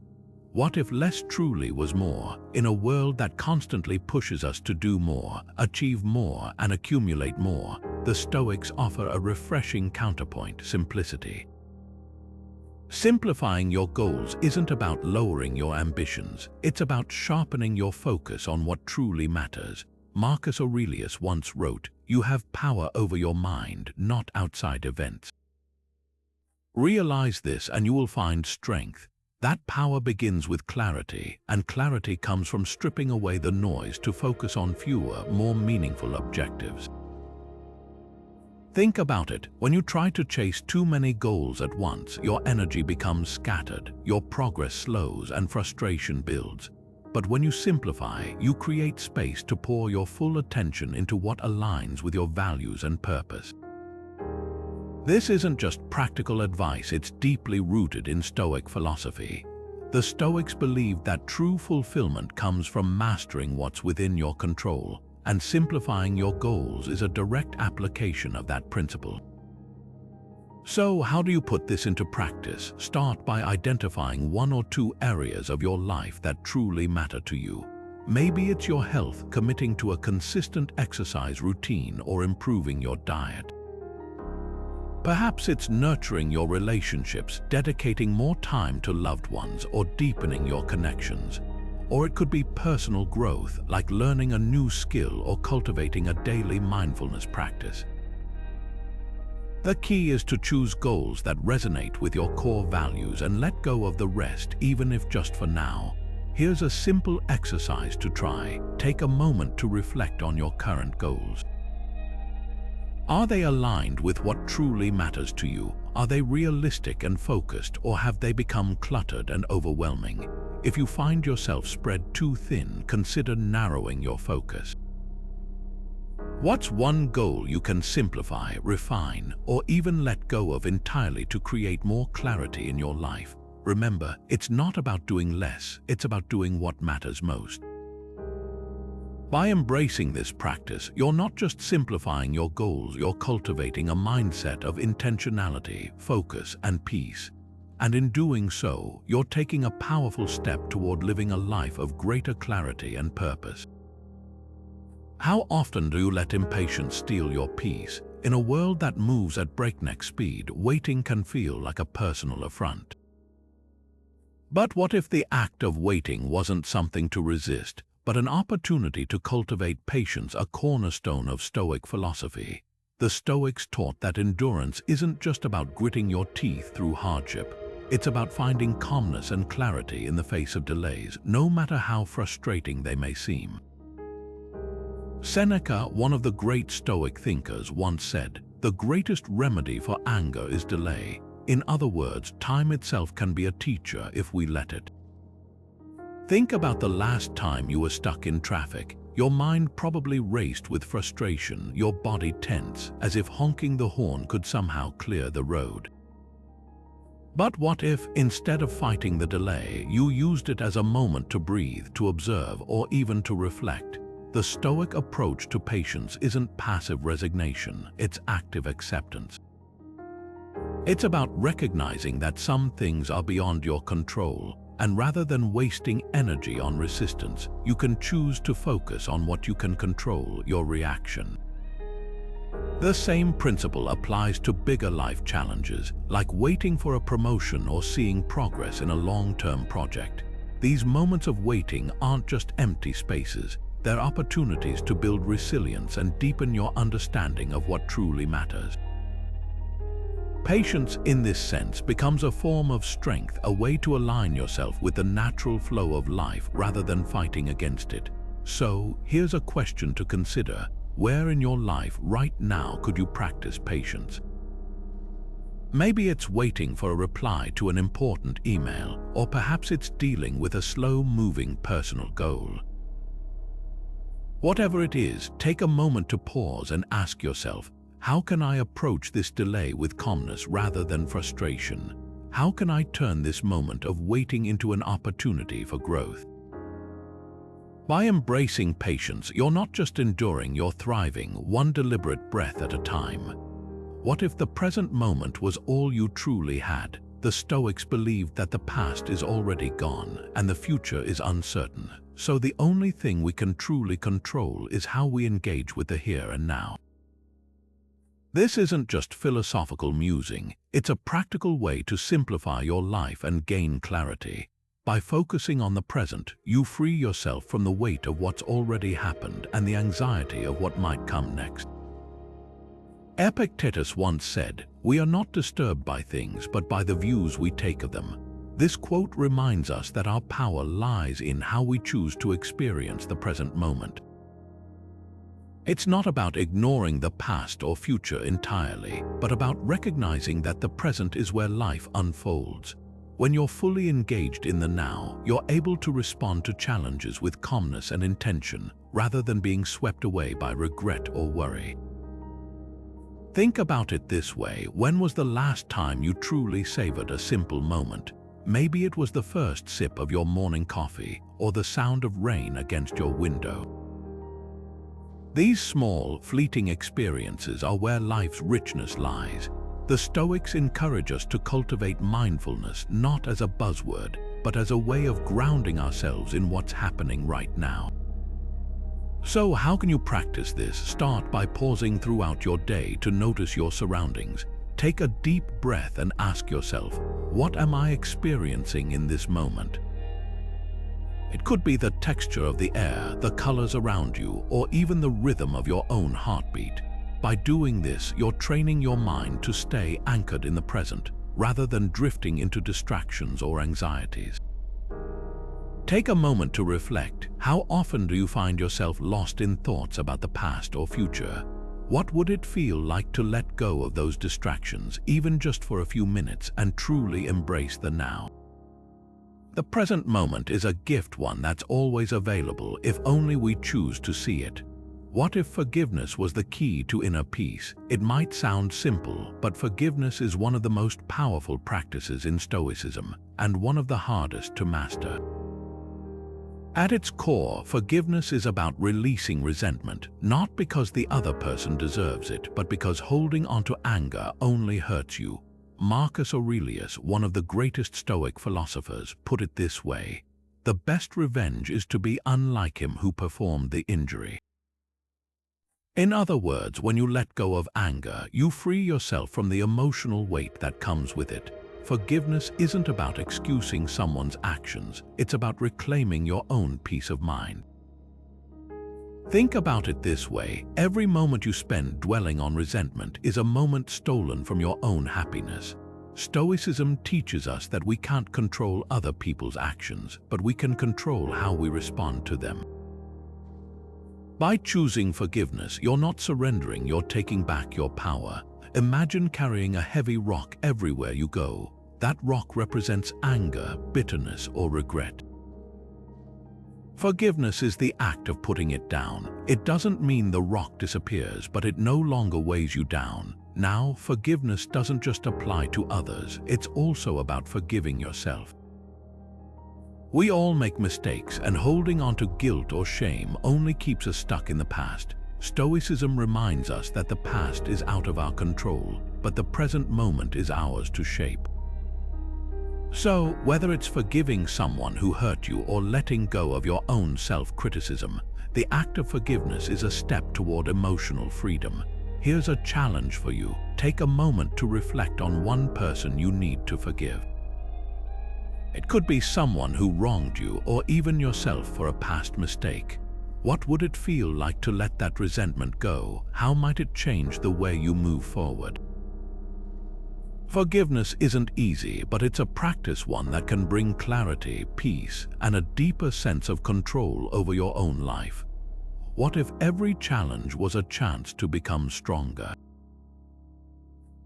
What if less truly was more? In a world that constantly pushes us to do more, achieve more, and accumulate more, the Stoics offer a refreshing counterpoint: simplicity. Simplifying your goals isn't about lowering your ambitions, it's about sharpening your focus on what truly matters. Marcus Aurelius once wrote, "You have power over your mind, not outside events." Realize this and you will find strength. That power begins with clarity, and clarity comes from stripping away the noise to focus on fewer, more meaningful objectives. Think about it. When you try to chase too many goals at once, your energy becomes scattered, your progress slows, and frustration builds. But when you simplify, you create space to pour your full attention into what aligns with your values and purpose. This isn't just practical advice, it's deeply rooted in Stoic philosophy. The Stoics believed that true fulfillment comes from mastering what's within your control, and simplifying your goals is a direct application of that principle. So, how do you put this into practice? Start by identifying one or two areas of your life that truly matter to you. Maybe it's your health, committing to a consistent exercise routine, or improving your diet. Perhaps it's nurturing your relationships, dedicating more time to loved ones, or deepening your connections. Or it could be personal growth, like learning a new skill or cultivating a daily mindfulness practice. The key is to choose goals that resonate with your core values and let go of the rest, even if just for now. Here's a simple exercise to try. Take a moment to reflect on your current goals. Are they aligned with what truly matters to you? Are they realistic and focused, or have they become cluttered and overwhelming? If you find yourself spread too thin, consider narrowing your focus. What's one goal you can simplify, refine, or even let go of entirely to create more clarity in your life? Remember, it's not about doing less, it's about doing what matters most. By embracing this practice, you're not just simplifying your goals, you're cultivating a mindset of intentionality, focus, and peace. And in doing so, you're taking a powerful step toward living a life of greater clarity and purpose. How often do you let impatience steal your peace? In a world that moves at breakneck speed, waiting can feel like a personal affront. But what if the act of waiting wasn't something to resist, but an opportunity to cultivate patience, a cornerstone of Stoic philosophy? The Stoics taught that endurance isn't just about gritting your teeth through hardship. It's about finding calmness and clarity in the face of delays, no matter how frustrating they may seem. Seneca, one of the great Stoic thinkers, once said, "The greatest remedy for anger is delay." In other words, time itself can be a teacher if we let it. Think about the last time you were stuck in traffic. Your mind probably raced with frustration, your body tense, as if honking the horn could somehow clear the road. But what if, instead of fighting the delay, you used it as a moment to breathe, to observe, or even to reflect? The Stoic approach to patience isn't passive resignation, it's active acceptance. It's about recognizing that some things are beyond your control, and rather than wasting energy on resistance, you can choose to focus on what you can control, your reaction. The same principle applies to bigger life challenges, like waiting for a promotion or seeing progress in a long-term project. These moments of waiting aren't just empty spaces, they're opportunities to build resilience and deepen your understanding of what truly matters. Patience, in this sense, becomes a form of strength, a way to align yourself with the natural flow of life rather than fighting against it. So, here's a question to consider. Where in your life right now could you practice patience? Maybe it's waiting for a reply to an important email, or perhaps it's dealing with a slow-moving personal goal. Whatever it is, take a moment to pause and ask yourself, how can I approach this delay with calmness rather than frustration? how can I turn this moment of waiting into an opportunity for growth? By embracing patience, you're not just enduring, you're thriving, one deliberate breath at a time. What if the present moment was all you truly had? The Stoics believed that the past is already gone and the future is uncertain. So the only thing we can truly control is how we engage with the here and now. This isn't just philosophical musing, it's a practical way to simplify your life and gain clarity. By focusing on the present, you free yourself from the weight of what's already happened and the anxiety of what might come next. Epictetus once said, "We are not disturbed by things, but by the views we take of them." This quote reminds us that our power lies in how we choose to experience the present moment. It's not about ignoring the past or future entirely, but about recognizing that the present is where life unfolds. When you're fully engaged in the now, you're able to respond to challenges with calmness and intention, rather than being swept away by regret or worry. Think about it this way: when was the last time you truly savored a simple moment? Maybe it was the first sip of your morning coffee, or the sound of rain against your window. These small, fleeting experiences are where life's richness lies. The Stoics encourage us to cultivate mindfulness not as a buzzword, but as a way of grounding ourselves in what's happening right now. So how can you practice this? Start by pausing throughout your day to notice your surroundings. Take a deep breath and ask yourself, what am I experiencing in this moment? It could be the texture of the air, the colors around you, or even the rhythm of your own heartbeat. By doing this, you're training your mind to stay anchored in the present, rather than drifting into distractions or anxieties. Take a moment to reflect. How often do you find yourself lost in thoughts about the past or future? What would it feel like to let go of those distractions, even just for a few minutes, and truly embrace the now? The present moment is a gift, one that's always available if only we choose to see it. What if forgiveness was the key to inner peace? It might sound simple, but forgiveness is one of the most powerful practices in Stoicism, and one of the hardest to master. At its core, forgiveness is about releasing resentment, not because the other person deserves it, but because holding onto anger only hurts you. Marcus Aurelius, one of the greatest Stoic philosophers, put it this way: "The best revenge is to be unlike him who performed the injury." In other words, when you let go of anger, you free yourself from the emotional weight that comes with it. Forgiveness isn't about excusing someone's actions, it's about reclaiming your own peace of mind. Think about it this way: every moment you spend dwelling on resentment is a moment stolen from your own happiness. Stoicism teaches us that we can't control other people's actions, but we can control how we respond to them. By choosing forgiveness, you're not surrendering, you're taking back your power. Imagine carrying a heavy rock everywhere you go. That rock represents anger, bitterness, or regret. Forgiveness is the act of putting it down. It doesn't mean the rock disappears, but it no longer weighs you down. Now, forgiveness doesn't just apply to others, it's also about forgiving yourself. We all make mistakes, and holding on to guilt or shame only keeps us stuck in the past. Stoicism reminds us that the past is out of our control, but the present moment is ours to shape. So, whether it's forgiving someone who hurt you or letting go of your own self-criticism, the act of forgiveness is a step toward emotional freedom. Here's a challenge for you. Take a moment to reflect on one person you need to forgive. It could be someone who wronged you, or even yourself for a past mistake. What would it feel like to let that resentment go? How might it change the way you move forward? Forgiveness isn't easy, but it's a practice, one that can bring clarity, peace, and a deeper sense of control over your own life. What if every challenge was a chance to become stronger?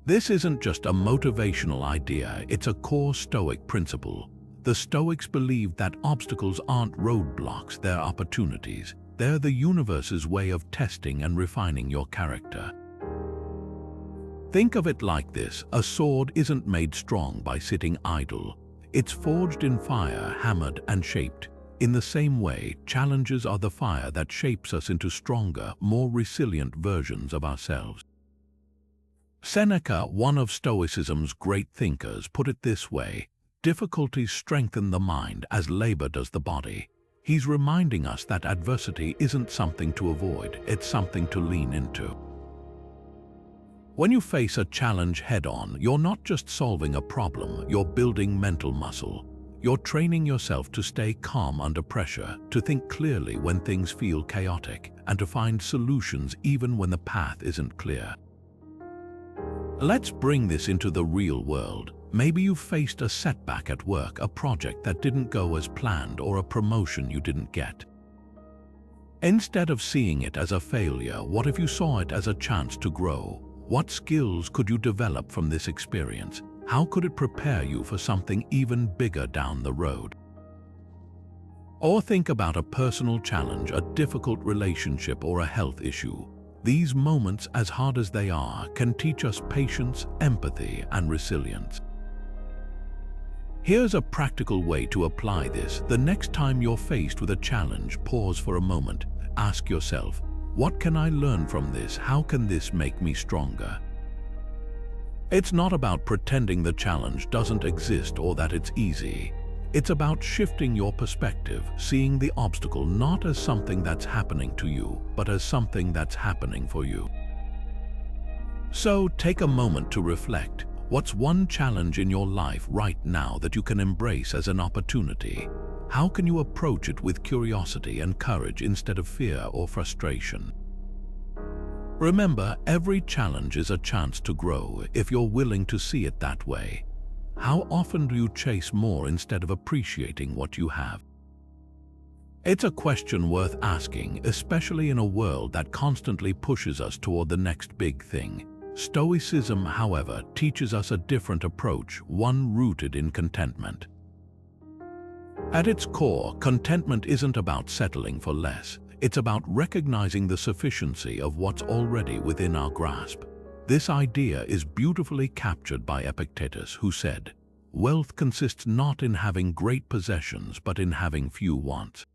This isn't just a motivational idea, it's a core Stoic principle. The Stoics believe that obstacles aren't roadblocks, they're opportunities. They're the universe's way of testing and refining your character. Think of it like this: a sword isn't made strong by sitting idle. It's forged in fire, hammered and shaped. In the same way, challenges are the fire that shapes us into stronger, more resilient versions of ourselves. Seneca, one of Stoicism's great thinkers, put it this way: difficulties strengthen the mind as labor does the body. He's reminding us that adversity isn't something to avoid, it's something to lean into. When you face a challenge head-on, you're not just solving a problem, you're building mental muscle. You're training yourself to stay calm under pressure, to think clearly when things feel chaotic, and to find solutions even when the path isn't clear. Let's bring this into the real world. Maybe you faced a setback at work, a project that didn't go as planned, or a promotion you didn't get. Instead of seeing it as a failure, what if you saw it as a chance to grow? What skills could you develop from this experience? How could it prepare you for something even bigger down the road? Or think about a personal challenge, a difficult relationship, or a health issue. These moments, as hard as they are, can teach us patience, empathy, and resilience. Here's a practical way to apply this. The next time you're faced with a challenge, pause for a moment. Ask yourself, what can I learn from this? How can this make me stronger? It's not about pretending the challenge doesn't exist or that it's easy. It's about shifting your perspective, seeing the obstacle not as something that's happening to you, but as something that's happening for you. So take a moment to reflect. What's one challenge in your life right now that you can embrace as an opportunity? How can you approach it with curiosity and courage instead of fear or frustration? Remember, every challenge is a chance to grow if you're willing to see it that way. How often do you chase more instead of appreciating what you have? It's a question worth asking, especially in a world that constantly pushes us toward the next big thing. Stoicism, however, teaches us a different approach, one rooted in contentment. At its core, contentment isn't about settling for less. It's about recognizing the sufficiency of what's already within our grasp. This idea is beautifully captured by Epictetus, who said, "Wealth consists not in having great possessions, but in having few wants."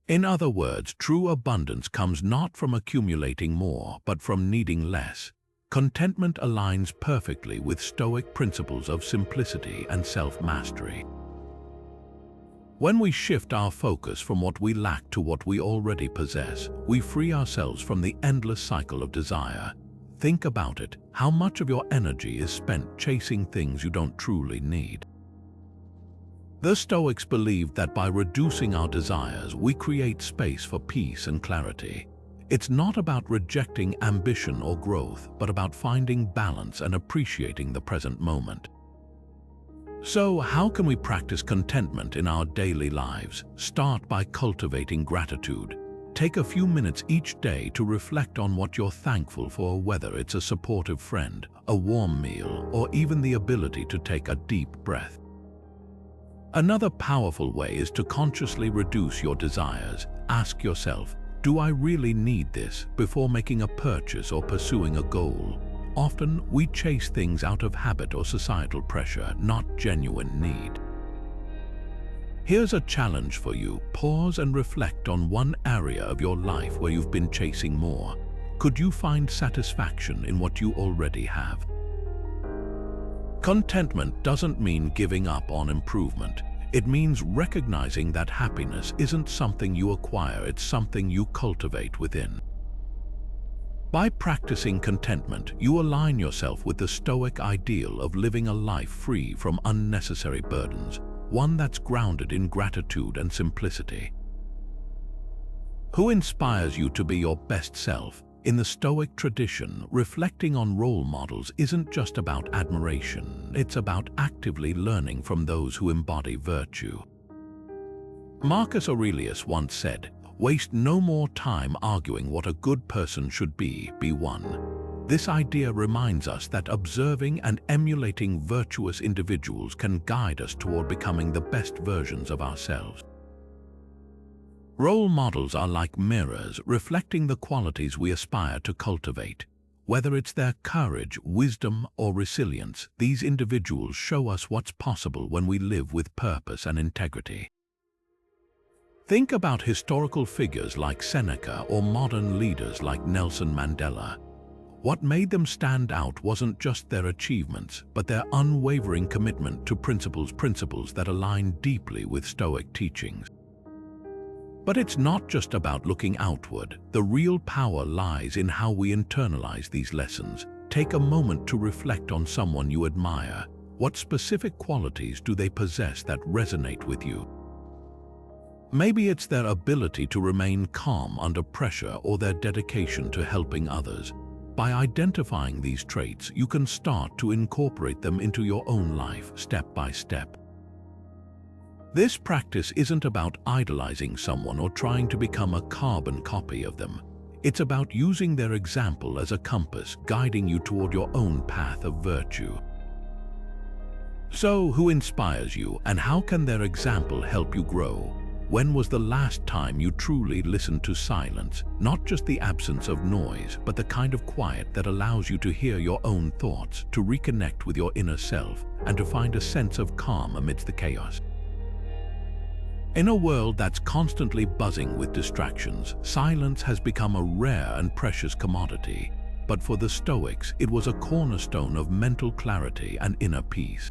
In other words, true abundance comes not from accumulating more, but from needing less. Contentment aligns perfectly with Stoic principles of simplicity and self-mastery. When we shift our focus from what we lack to what we already possess, we free ourselves from the endless cycle of desire. Think about it. How much of your energy is spent chasing things you don't truly need? The Stoics believed that by reducing our desires, we create space for peace and clarity. It's not about rejecting ambition or growth, but about finding balance and appreciating the present moment. So, how can we practice contentment in our daily lives? Start by cultivating gratitude. Take a few minutes each day to reflect on what you're thankful for, whether it's a supportive friend, a warm meal, or even the ability to take a deep breath. Another powerful way is to consciously reduce your desires. Ask yourself, do I really need this, before making a purchase or pursuing a goal? Often, we chase things out of habit or societal pressure, not genuine need. Here's a challenge for you. Pause and reflect on one area of your life where you've been chasing more. Could you find satisfaction in what you already have? Contentment doesn't mean giving up on improvement. It means recognizing that happiness isn't something you acquire, it's something you cultivate within. By practicing contentment, you align yourself with the Stoic ideal of living a life free from unnecessary burdens, one that's grounded in gratitude and simplicity. Who inspires you to be your best self? In the Stoic tradition, reflecting on role models isn't just about admiration, it's about actively learning from those who embody virtue. Marcus Aurelius once said, "Waste no more time arguing what a good person should be one." This idea reminds us that observing and emulating virtuous individuals can guide us toward becoming the best versions of ourselves. Role models are like mirrors, reflecting the qualities we aspire to cultivate. Whether it's their courage, wisdom, or resilience, these individuals show us what's possible when we live with purpose and integrity. Think about historical figures like Seneca or modern leaders like Nelson Mandela. What made them stand out wasn't just their achievements, but their unwavering commitment to principles that align deeply with Stoic teachings. But it's not just about looking outward. The real power lies in how we internalize these lessons. Take a moment to reflect on someone you admire. What specific qualities do they possess that resonate with you? Maybe it's their ability to remain calm under pressure or their dedication to helping others. By identifying these traits, you can start to incorporate them into your own life, step by step. This practice isn't about idolizing someone or trying to become a carbon copy of them. It's about using their example as a compass, guiding you toward your own path of virtue. So, who inspires you, and how can their example help you grow? When was the last time you truly listened to silence, not just the absence of noise, but the kind of quiet that allows you to hear your own thoughts, to reconnect with your inner self, and to find a sense of calm amidst the chaos? In a world that's constantly buzzing with distractions, silence has become a rare and precious commodity. But for the Stoics, it was a cornerstone of mental clarity and inner peace.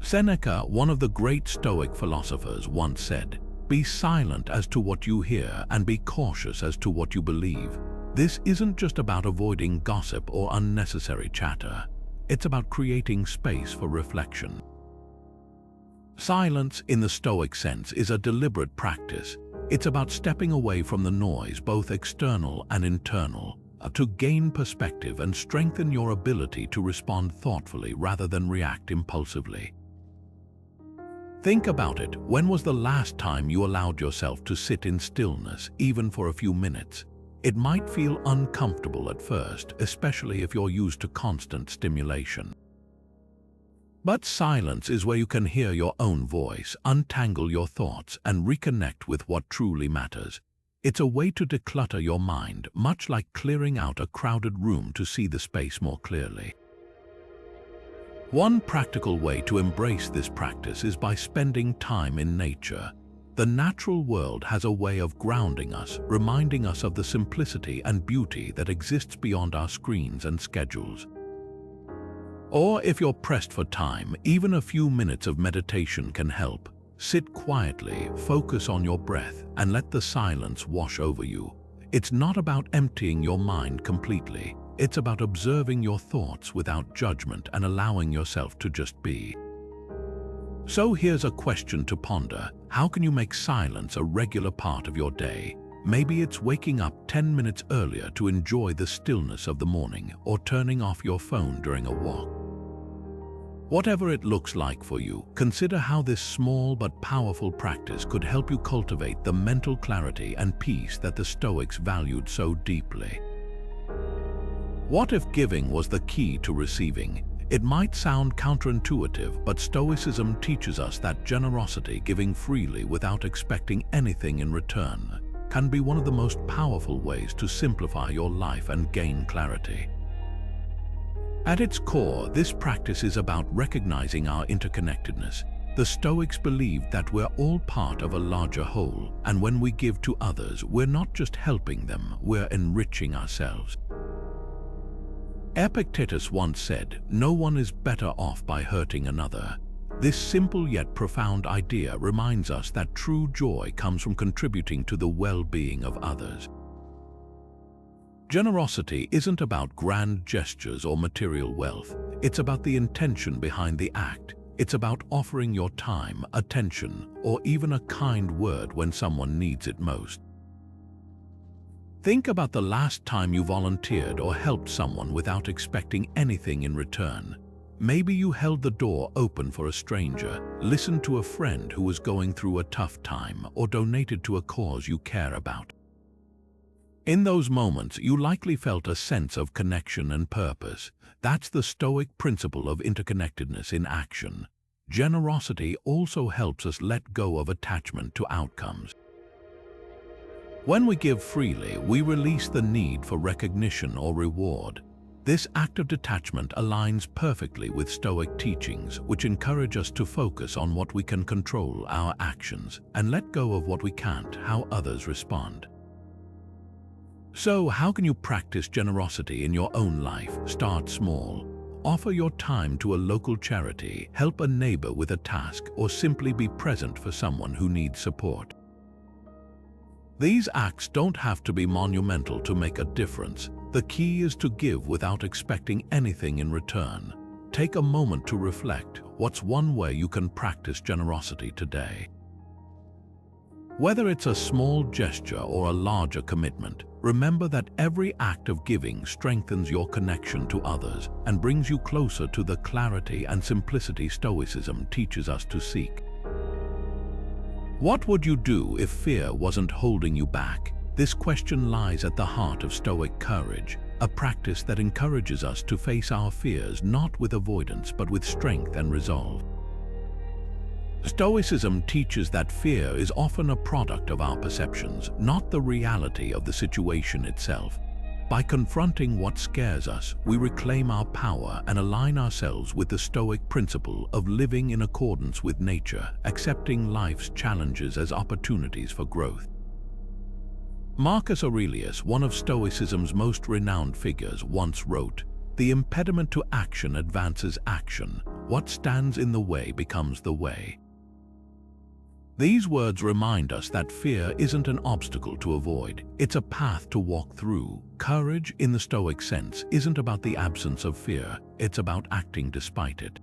Seneca, one of the great Stoic philosophers, once said, "Be silent as to what you hear and be cautious as to what you believe." This isn't just about avoiding gossip or unnecessary chatter. It's about creating space for reflection. Silence, in the Stoic sense, is a deliberate practice. It's about stepping away from the noise, both external and internal, to gain perspective and strengthen your ability to respond thoughtfully rather than react impulsively. Think about it. When was the last time you allowed yourself to sit in stillness, even for a few minutes? It might feel uncomfortable at first, especially if you're used to constant stimulation. But silence is where you can hear your own voice, untangle your thoughts, and reconnect with what truly matters. It's a way to declutter your mind, much like clearing out a crowded room to see the space more clearly. One practical way to embrace this practice is by spending time in nature. The natural world has a way of grounding us, reminding us of the simplicity and beauty that exists beyond our screens and schedules. Or if you're pressed for time, even a few minutes of meditation can help. Sit quietly, focus on your breath, and let the silence wash over you. It's not about emptying your mind completely. It's about observing your thoughts without judgment and allowing yourself to just be. So here's a question to ponder. How can you make silence a regular part of your day? Maybe it's waking up 10 minutes earlier to enjoy the stillness of the morning, or turning off your phone during a walk. Whatever it looks like for you, consider how this small but powerful practice could help you cultivate the mental clarity and peace that the Stoics valued so deeply. What if giving was the key to receiving? It might sound counterintuitive, but Stoicism teaches us that generosity, giving freely without expecting anything in return, can be one of the most powerful ways to simplify your life and gain clarity. At its core, this practice is about recognizing our interconnectedness. The Stoics believed that we're all part of a larger whole, and when we give to others, we're not just helping them, we're enriching ourselves. Epictetus once said, "No one is better off by hurting another." This simple yet profound idea reminds us that true joy comes from contributing to the well-being of others. Generosity isn't about grand gestures or material wealth. It's about the intention behind the act. It's about offering your time, attention, or even a kind word when someone needs it most. Think about the last time you volunteered or helped someone without expecting anything in return. Maybe you held the door open for a stranger, listened to a friend who was going through a tough time, or donated to a cause you care about. In those moments, you likely felt a sense of connection and purpose. That's the Stoic principle of interconnectedness in action. Generosity also helps us let go of attachment to outcomes. When we give freely, we release the need for recognition or reward. This act of detachment aligns perfectly with Stoic teachings, which encourage us to focus on what we can control, our actions, and let go of what we can't, how others respond. So, how can you practice generosity in your own life? Start small. Offer your time to a local charity, help a neighbor with a task, or simply be present for someone who needs support. These acts don't have to be monumental to make a difference. The key is to give without expecting anything in return. Take a moment to reflect. What's one way you can practice generosity today? Whether it's a small gesture or a larger commitment, remember that every act of giving strengthens your connection to others and brings you closer to the clarity and simplicity Stoicism teaches us to seek. What would you do if fear wasn't holding you back? This question lies at the heart of Stoic Courage, a practice that encourages us to face our fears not with avoidance but with strength and resolve. Stoicism teaches that fear is often a product of our perceptions, not the reality of the situation itself. By confronting what scares us, we reclaim our power and align ourselves with the Stoic principle of living in accordance with nature, accepting life's challenges as opportunities for growth. Marcus Aurelius, one of Stoicism's most renowned figures, once wrote, "The impediment to action advances action. What stands in the way becomes the way." These words remind us that fear isn't an obstacle to avoid, it's a path to walk through. Courage, in the Stoic sense, isn't about the absence of fear, it's about acting despite it.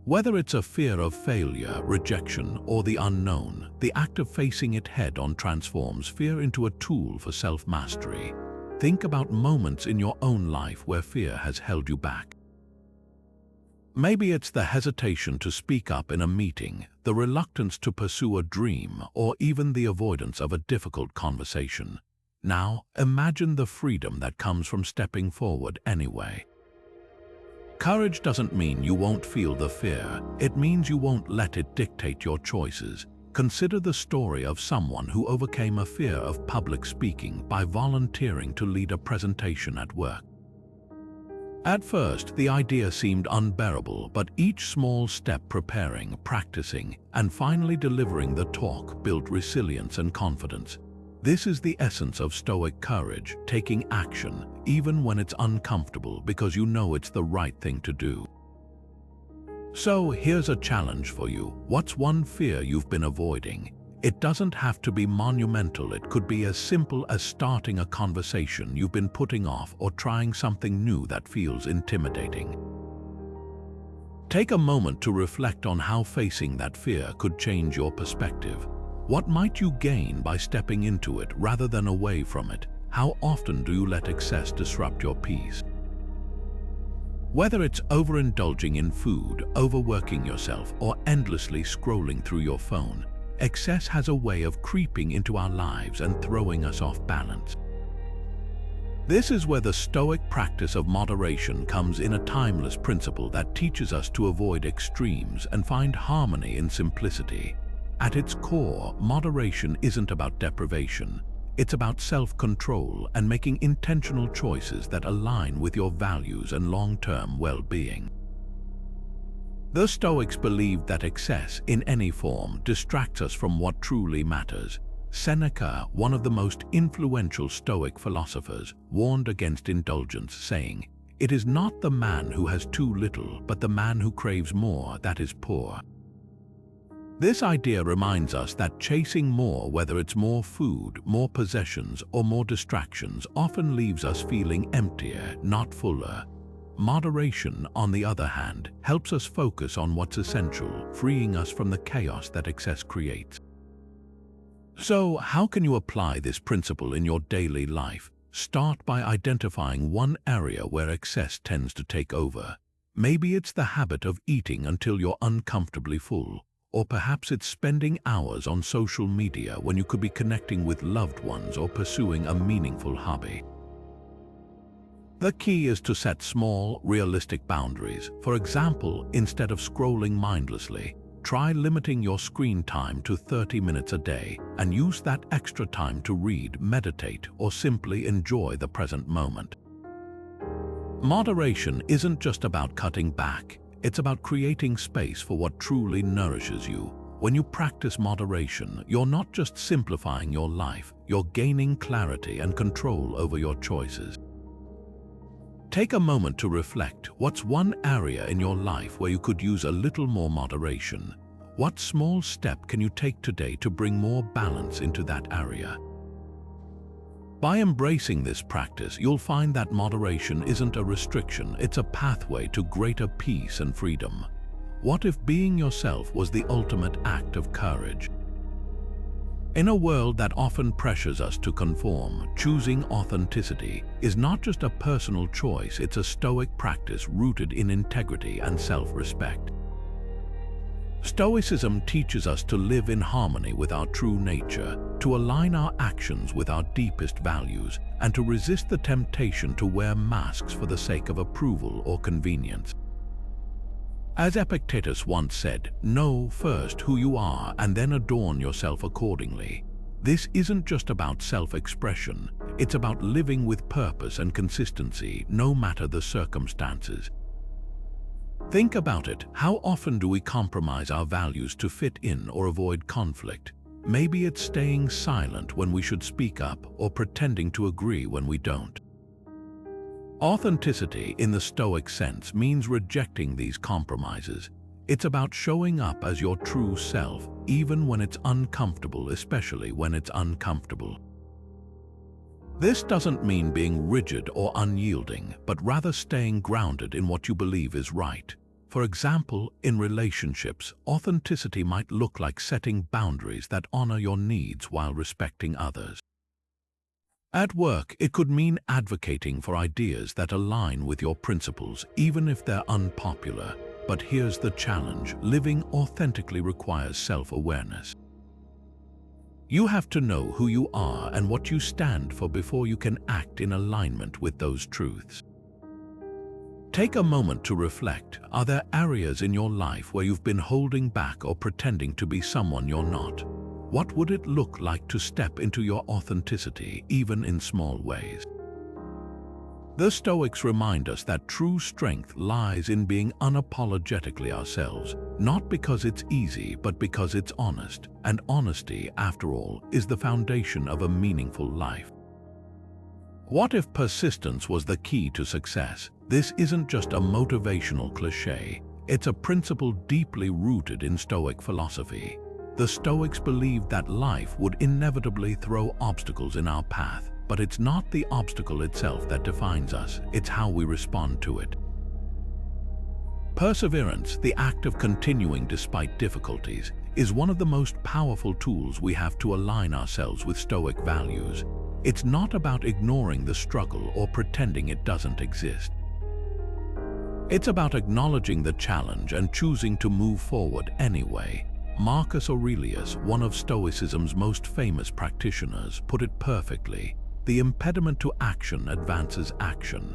Whether it's a fear of failure, rejection, or the unknown, the act of facing it head-on transforms fear into a tool for self-mastery. Think about moments in your own life where fear has held you back. Maybe it's the hesitation to speak up in a meeting, the reluctance to pursue a dream, or even the avoidance of a difficult conversation. Now, imagine the freedom that comes from stepping forward anyway. Courage doesn't mean you won't feel the fear, it means you won't let it dictate your choices. Consider the story of someone who overcame a fear of public speaking by volunteering to lead a presentation at work. At first, the idea seemed unbearable, but each small step, preparing, practicing, and finally delivering the talk, built resilience and confidence. This is the essence of Stoic courage, taking action, even when it's uncomfortable, because you know it's the right thing to do. So, here's a challenge for you. What's one fear you've been avoiding? It doesn't have to be monumental. It could be as simple as starting a conversation you've been putting off or trying something new that feels intimidating. Take a moment to reflect on how facing that fear could change your perspective. What might you gain by stepping into it rather than away from it? How often do you let excess disrupt your peace? Whether it's overindulging in food, overworking yourself, or endlessly scrolling through your phone, excess has a way of creeping into our lives and throwing us off balance. This is where the Stoic practice of moderation comes in, a timeless principle that teaches us to avoid extremes and find harmony in simplicity. At its core, moderation isn't about deprivation. It's about self-control and making intentional choices that align with your values and long-term well-being. The Stoics believed that excess, in any form, distracts us from what truly matters. Seneca, one of the most influential Stoic philosophers, warned against indulgence, saying, "It is not the man who has too little, but the man who craves more that is poor." This idea reminds us that chasing more, whether it's more food, more possessions, or more distractions, often leaves us feeling emptier, not fuller. Moderation, on the other hand, helps us focus on what's essential, freeing us from the chaos that excess creates. So, how can you apply this principle in your daily life? Start by identifying one area where excess tends to take over. Maybe it's the habit of eating until you're uncomfortably full, or perhaps it's spending hours on social media when you could be connecting with loved ones or pursuing a meaningful hobby. The key is to set small, realistic boundaries. For example, instead of scrolling mindlessly, Try limiting your screen time to 30 minutes a day and use that extra time to read, meditate, or simply enjoy the present moment. Moderation isn't just about cutting back, it's about creating space for what truly nourishes you. When you practice moderation, you're not just simplifying your life, you're gaining clarity and control over your choices. Take a moment to reflect. What's one area in your life where you could use a little more moderation? What small step can you take today to bring more balance into that area? By embracing this practice, you'll find that moderation isn't a restriction, it's a pathway to greater peace and freedom. What if being yourself was the ultimate act of courage? In a world that often pressures us to conform, choosing authenticity is not just a personal choice, it's a Stoic practice rooted in integrity and self-respect. Stoicism teaches us to live in harmony with our true nature, to align our actions with our deepest values, and to resist the temptation to wear masks for the sake of approval or convenience. As Epictetus once said, know first who you are and then adorn yourself accordingly. This isn't just about self-expression, it's about living with purpose and consistency, no matter the circumstances. Think about it. How often do we compromise our values to fit in or avoid conflict? Maybe it's staying silent when we should speak up or pretending to agree when we don't. Authenticity, in the Stoic sense, means rejecting these compromises. It's about showing up as your true self, even when it's uncomfortable, especially when it's uncomfortable. This doesn't mean being rigid or unyielding, but rather staying grounded in what you believe is right. For example, in relationships, authenticity might look like setting boundaries that honor your needs while respecting others. At work, it could mean advocating for ideas that align with your principles, even if they're unpopular. But here's the challenge: living authentically requires self-awareness. You have to know who you are and what you stand for before you can act in alignment with those truths. Take a moment to reflect. Are there areas in your life where you've been holding back or pretending to be someone you're not? What would it look like to step into your authenticity, even in small ways? The Stoics remind us that true strength lies in being unapologetically ourselves, not because it's easy, but because it's honest. And honesty, after all, is the foundation of a meaningful life. What if persistence was the key to success? This isn't just a motivational cliché, it's a principle deeply rooted in Stoic philosophy. The Stoics believed that life would inevitably throw obstacles in our path, but it's not the obstacle itself that defines us, it's how we respond to it. Perseverance, the act of continuing despite difficulties, is one of the most powerful tools we have to align ourselves with Stoic values. It's not about ignoring the struggle or pretending it doesn't exist. It's about acknowledging the challenge and choosing to move forward anyway. Marcus Aurelius, one of Stoicism's most famous practitioners, put it perfectly: the impediment to action advances action.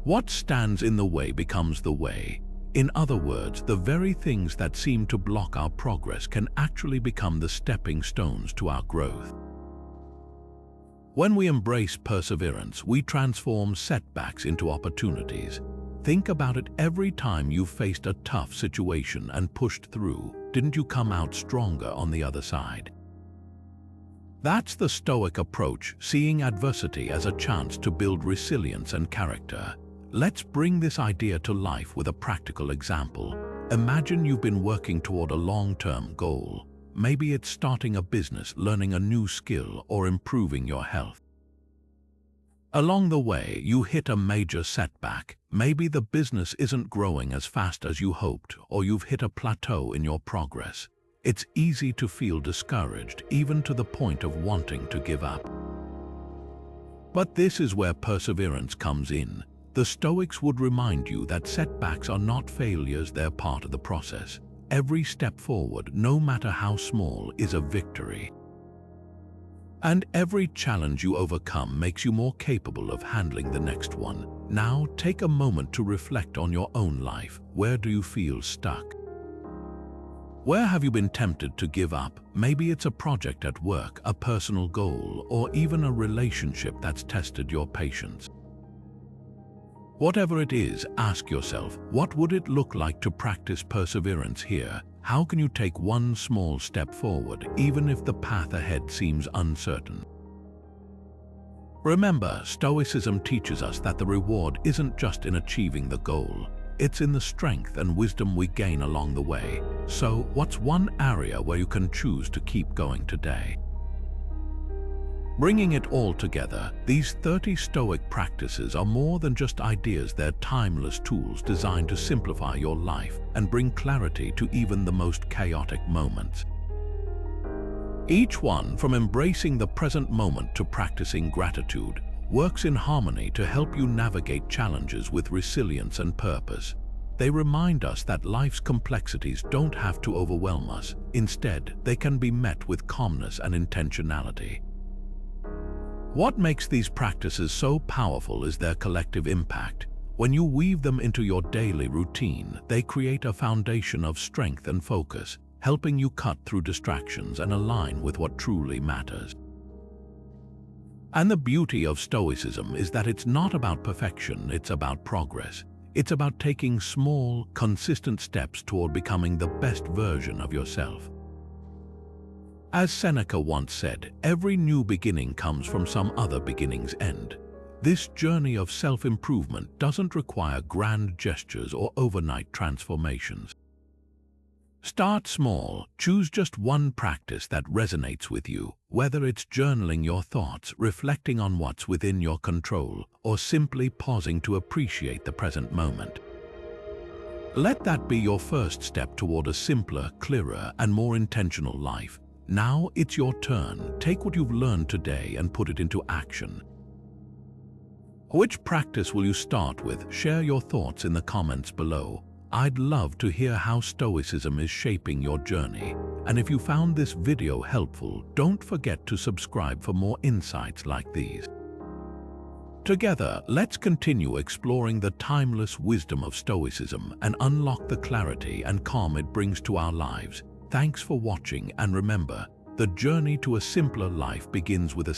What stands in the way becomes the way. In other words, the very things that seem to block our progress can actually become the stepping stones to our growth. When we embrace perseverance, we transform setbacks into opportunities. Think about it. Every time you faced a tough situation and pushed through, didn't you come out stronger on the other side? That's the Stoic approach, seeing adversity as a chance to build resilience and character. Let's bring this idea to life with a practical example. Imagine you've been working toward a long-term goal. Maybe it's starting a business, learning a new skill, or improving your health. Along the way, you hit a major setback. Maybe the business isn't growing as fast as you hoped, or you've hit a plateau in your progress. It's easy to feel discouraged, even to the point of wanting to give up. But this is where perseverance comes in. The Stoics would remind you that setbacks are not failures, they're part of the process. Every step forward, no matter how small, is a victory. And every challenge you overcome makes you more capable of handling the next one. Now, take a moment to reflect on your own life. Where do you feel stuck? Where have you been tempted to give up? Maybe it's a project at work, a personal goal, or even a relationship that's tested your patience. Whatever it is, ask yourself, what would it look like to practice perseverance here? How can you take one small step forward, even if the path ahead seems uncertain? Remember, Stoicism teaches us that the reward isn't just in achieving the goal. It's in the strength and wisdom we gain along the way. So, what's one area where you can choose to keep going today? Bringing it all together, these 30 Stoic practices are more than just ideas. They're timeless tools designed to simplify your life and bring clarity to even the most chaotic moments. Each one, from embracing the present moment to practicing gratitude, works in harmony to help you navigate challenges with resilience and purpose. They remind us that life's complexities don't have to overwhelm us. Instead, they can be met with calmness and intentionality. What makes these practices so powerful is their collective impact. When you weave them into your daily routine, they create a foundation of strength and focus, helping you cut through distractions and align with what truly matters. And the beauty of Stoicism is that it's not about perfection, it's about progress. It's about taking small, consistent steps toward becoming the best version of yourself. As Seneca once said, every new beginning comes from some other beginning's end. This journey of self-improvement doesn't require grand gestures or overnight transformations. Start small, choose just one practice that resonates with you, whether it's journaling your thoughts, reflecting on what's within your control, or simply pausing to appreciate the present moment. Let that be your first step toward a simpler, clearer, and more intentional life. Now it's your turn. Take what you've learned today and put it into action. Which practice will you start with? Share your thoughts in the comments below. I'd love to hear how Stoicism is shaping your journey. And if you found this video helpful, don't forget to subscribe for more insights like these. Together, let's continue exploring the timeless wisdom of Stoicism and unlock the clarity and calm it brings to our lives. Thanks for watching, and remember, the journey to a simpler life begins with a